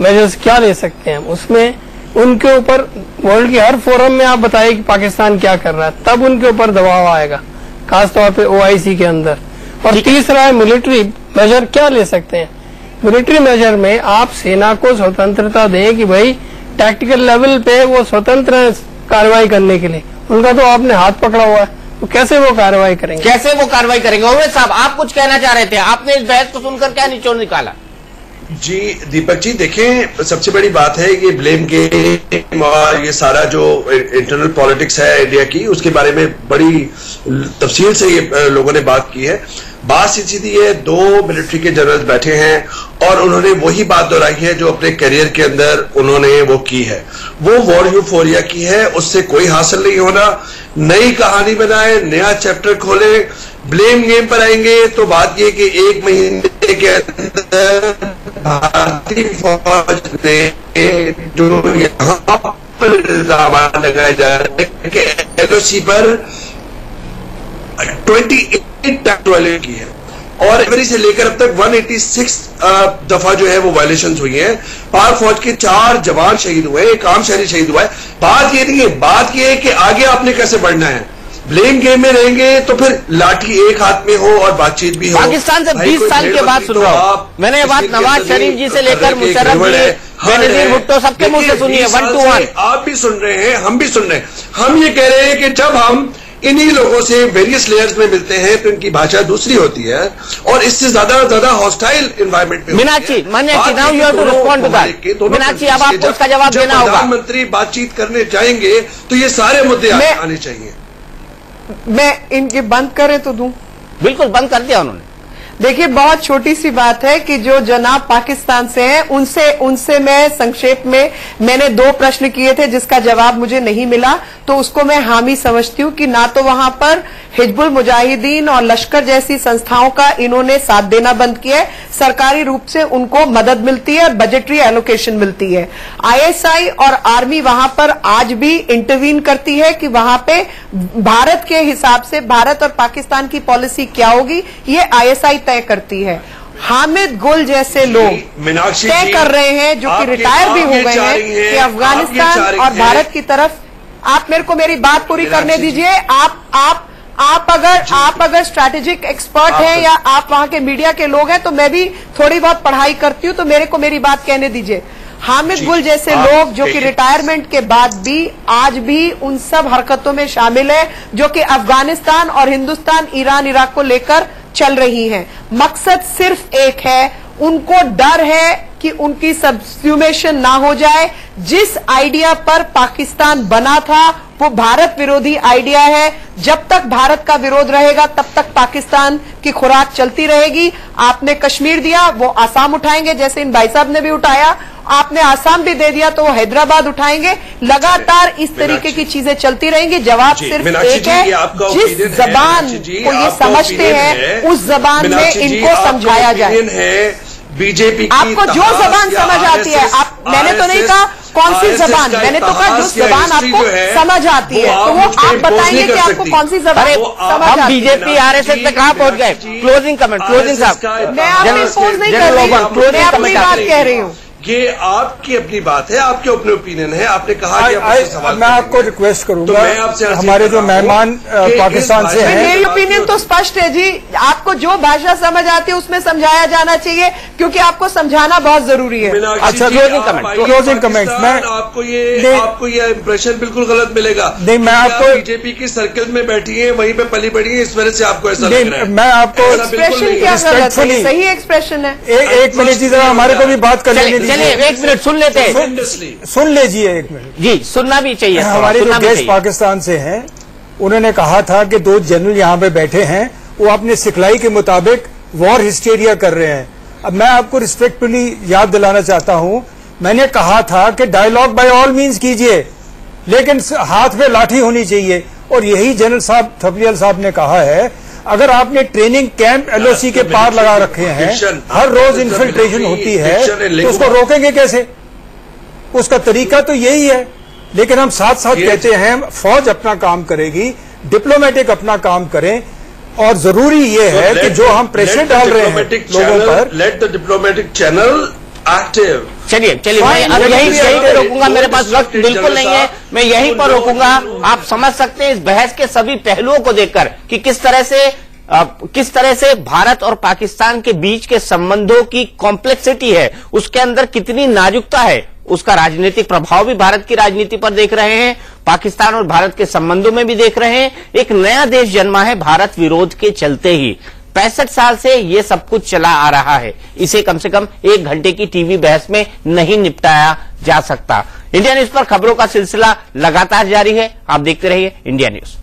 मेजर्स क्या ले सकते हैं। उसमें उनके ऊपर वर्ल्ड के हर फोरम में आप बताइए कि पाकिस्तान क्या कर रहा है, तब उनके ऊपर दबाव आएगा, खासतौर पे OIC के अंदर। और तीसरा है मिलिट्री मेजर क्या ले सकते हैं। मिलिट्री मेजर में आप सेना को स्वतंत्रता दें कि भाई टैक्टिकल लेवल पे वो स्वतंत्र कार्रवाई करने के लिए। उनका तो आपने हाथ पकड़ा हुआ है, तो कैसे वो कार्रवाई करेंगे? ओवैस साहब, आप कुछ कहना चाह रहे थे, आपने इस बहस को सुनकर क्या निचोड़ निकाला? जी दीपक जी, देखें, सबसे बड़ी बात है ये ब्लेम गेम और ये सारा जो इंटरनल पॉलिटिक्स है इंडिया की, उसके बारे में बड़ी तफसील से ये लोगों ने बात की है। बात सीधी है, 2 मिलिट्री के जनरल बैठे हैं और उन्होंने वही बात दोहराई है जो अपने करियर के अंदर उन्होंने वो की है। वो वॉर यूफोरिया की है, उससे कोई हासिल नहीं होना। नई कहानी बनाए, नया चैप्टर खोले, ब्लेम गेम पर आएंगे तो बात ये कि 1 महीने के अंदर भारतीय फौज ने जो यहाँ पर इल्जाम लगाए जा रहे हैं कि LOC पर 28 टैक्ट वायलेट की है और जनवरी से लेकर अब तक 186 दफा जो है वो वायलेशंस हुई हैं। पाक फौज के 4 जवान शहीद हुए, एक आम शहरी शहीद हुआ है। बात ये नहीं है, बात ये है कि आगे आपने कैसे बढ़ना है। ब्लेम गेम में रहेंगे तो फिर लाठी एक हाथ में हो और बातचीत भी हो। पाकिस्तान से 20 साल के बाद सुन रहा हूं मैंने ये बात नवाज शरीफ जी से लेकर मुशर्रफ जी, बेनजीर भुट्टो सबके मुंह से सुनी है 1 to 1। आप भी सुन रहे हैं, हम भी सुन रहे हैं। हम ये कह रहे हैं कि जब हम इन्हीं लोगों से वेरियस लेयर्स में मिलते हैं तो इनकी भाषा दूसरी होती है और इससे ज्यादा हॉस्टाइल एनवायरमेंट में। Meenakshi, now you have to respond to that. Meenakshi, अब आपको इसका जवाब देना होगा। प्रधानमंत्री बातचीत करने जाएंगे तो ये सारे मुद्दे आने चाहिए। मैं इनके बंद करे तो दूं? बिल्कुल बंद कर दिया उन्होंने। देखिए, बहुत छोटी सी बात है कि जो जनाब पाकिस्तान से हैं उनसे मैं संक्षेप में मैंने 2 प्रश्न किए थे जिसका जवाब मुझे नहीं मिला, तो उसको मैं हामी समझती हूं कि ना तो वहां पर हिजबुल मुजाहिदीन और लश्कर जैसी संस्थाओं का इन्होंने साथ देना बंद किया है, सरकारी रूप से उनको मदद मिलती है और बजटरी एलोकेशन मिलती है। ISI और आर्मी वहां पर आज भी इंटरवीन करती है कि वहां पे भारत के हिसाब से भारत और पाकिस्तान की पॉलिसी क्या होगी, ये ISI तय करती है। हामिद गुल जैसे लोग तय कर रहे हैं, जो कि रिटायर भी हो गए हैं, कि अफगानिस्तान और भारत की तरफ। आप मेरे को मेरी बात पूरी करने दीजिए। आप अगर स्ट्रैटेजिक एक्सपर्ट हैं या आप वहां के मीडिया के लोग हैं तो मैं भी थोड़ी बहुत पढ़ाई करती हूं, तो मेरे को मेरी बात कहने दीजिए। हामिद गुल जैसे लोग जो कि रिटायरमेंट के बाद भी आज भी उन सब हरकतों में शामिल है जो कि अफगानिस्तान और हिंदुस्तान, ईरान, इराक को लेकर चल रही हैं। मकसद सिर्फ एक है, उनको डर है कि उनकी सबस्यूमेशन ना हो जाए। जिस आइडिया पर पाकिस्तान बना था वो भारत विरोधी आइडिया है। जब तक भारत का विरोध रहेगा तब तक पाकिस्तान की खुराक चलती रहेगी। आपने कश्मीर दिया, वो आसाम उठाएंगे जैसे इन भाई साहब ने भी उठाया, आपने आसाम भी दे दिया तो वो हैदराबाद उठाएंगे। लगातार इस तरीके की चीजें चलती रहेंगी। जवाब सिर्फ एक है, जिस जबान को ये समझते हैं उस जबान में इनको समझाया जाए। बीजेपी आपको जो जबान समझ आती है, आप मैंने तो नहीं कहा कौन सी जबान, मैंने तो कहा जो जबान आपको समझ आती है तो वो आप बताइए कि आपको कौन सी जबान समझ आती है। बीजेपी आरएसएस तक कहाँ पहुंच गए? क्लोजिंग कमेंट, क्लोजिंग साहब। मैं आपको इम्पोज नहीं कर रही हूँ, मैं अपनी बात कह रही हूँ। ये आपकी अपनी बात है, आपके अपने ओपिनियन है। आपने कहा कि मैं आपको रिक्वेस्ट करूंगा, हमारे जो मेहमान पाकिस्तान से हैं, मेरी ओपिनियन तो स्पष्ट है जी। आपको जो भाषा समझ आती है उसमें समझाया जाना चाहिए, क्योंकि आपको समझाना बहुत जरूरी है। अच्छा, क्लोजिंग कमेंट में आपको ये इंप्रेशन बिल्कुल गलत मिलेगा। नहीं, मैं आपको बीजेपी की सर्कल में बैठी है, वहीं पे पली बढ़ी है, इस वजह से आपको ऐसा लग रहा है। मैं आपको एक्सप्रेशन क्या गलत है, सही एक्सप्रेशन है। एक मिनट जी, जरा हमारे को भी बात कर लेने दीजिए। चलिए एक मिनट सुन लेते हैं। सुन लीजिए एक मिनट जी, सुनना भी चाहिए। हमारे जो गेस्ट पाकिस्तान से हैं, उन्होंने कहा था कि 2 जनरल यहाँ पे बैठे हैं, वो अपने सिखलाई के मुताबिक वॉर हिस्टेरिया कर रहे हैं। अब मैं आपको रिस्पेक्टफुली याद दिलाना चाहता हूं, मैंने कहा था कि डायलॉग बाय ऑल मीन्स कीजिए, लेकिन हाथ में लाठी होनी चाहिए। और यही जनरल साहब थपलियाल साहब ने कहा है, अगर आपने ट्रेनिंग कैंप एलओसी के पार लगा रखे हैं, हर रोज इन्फिल्ट्रेशन होती है, तो उसको रोकेंगे कैसे? उसका तरीका तो यही है। लेकिन हम साथ साथ कहते हैं फौज अपना काम करेगी, डिप्लोमेटिक अपना काम करें, और जरूरी ये है कि जो हम प्रेशर डाल रहे हैं लोगों पर, let the diplomatic channel active. चलिए मैं यहीं पर रोकूंगा, मेरे पास वक्त बिल्कुल नहीं है, मैं यहीं पर रोकूंगा। आप समझ सकते हैं इस बहस के सभी पहलुओं को देखकर कि किस तरह से भारत और पाकिस्तान के बीच के संबंधों की कॉम्प्लेक्सिटी है, उसके अंदर कितनी नाजुकता है, उसका राजनीतिक प्रभाव भी भारत की राजनीति पर देख रहे हैं, पाकिस्तान और भारत के संबंधों में भी देख रहे हैं। एक नया देश जन्मा है भारत विरोध के चलते ही। 65 साल से ये सब कुछ चला आ रहा है, इसे कम से कम 1 घंटे की टीवी बहस में नहीं निपटाया जा सकता। इंडिया न्यूज पर खबरों का सिलसिला लगातार जारी है, आप देखते रहिए इंडिया न्यूज।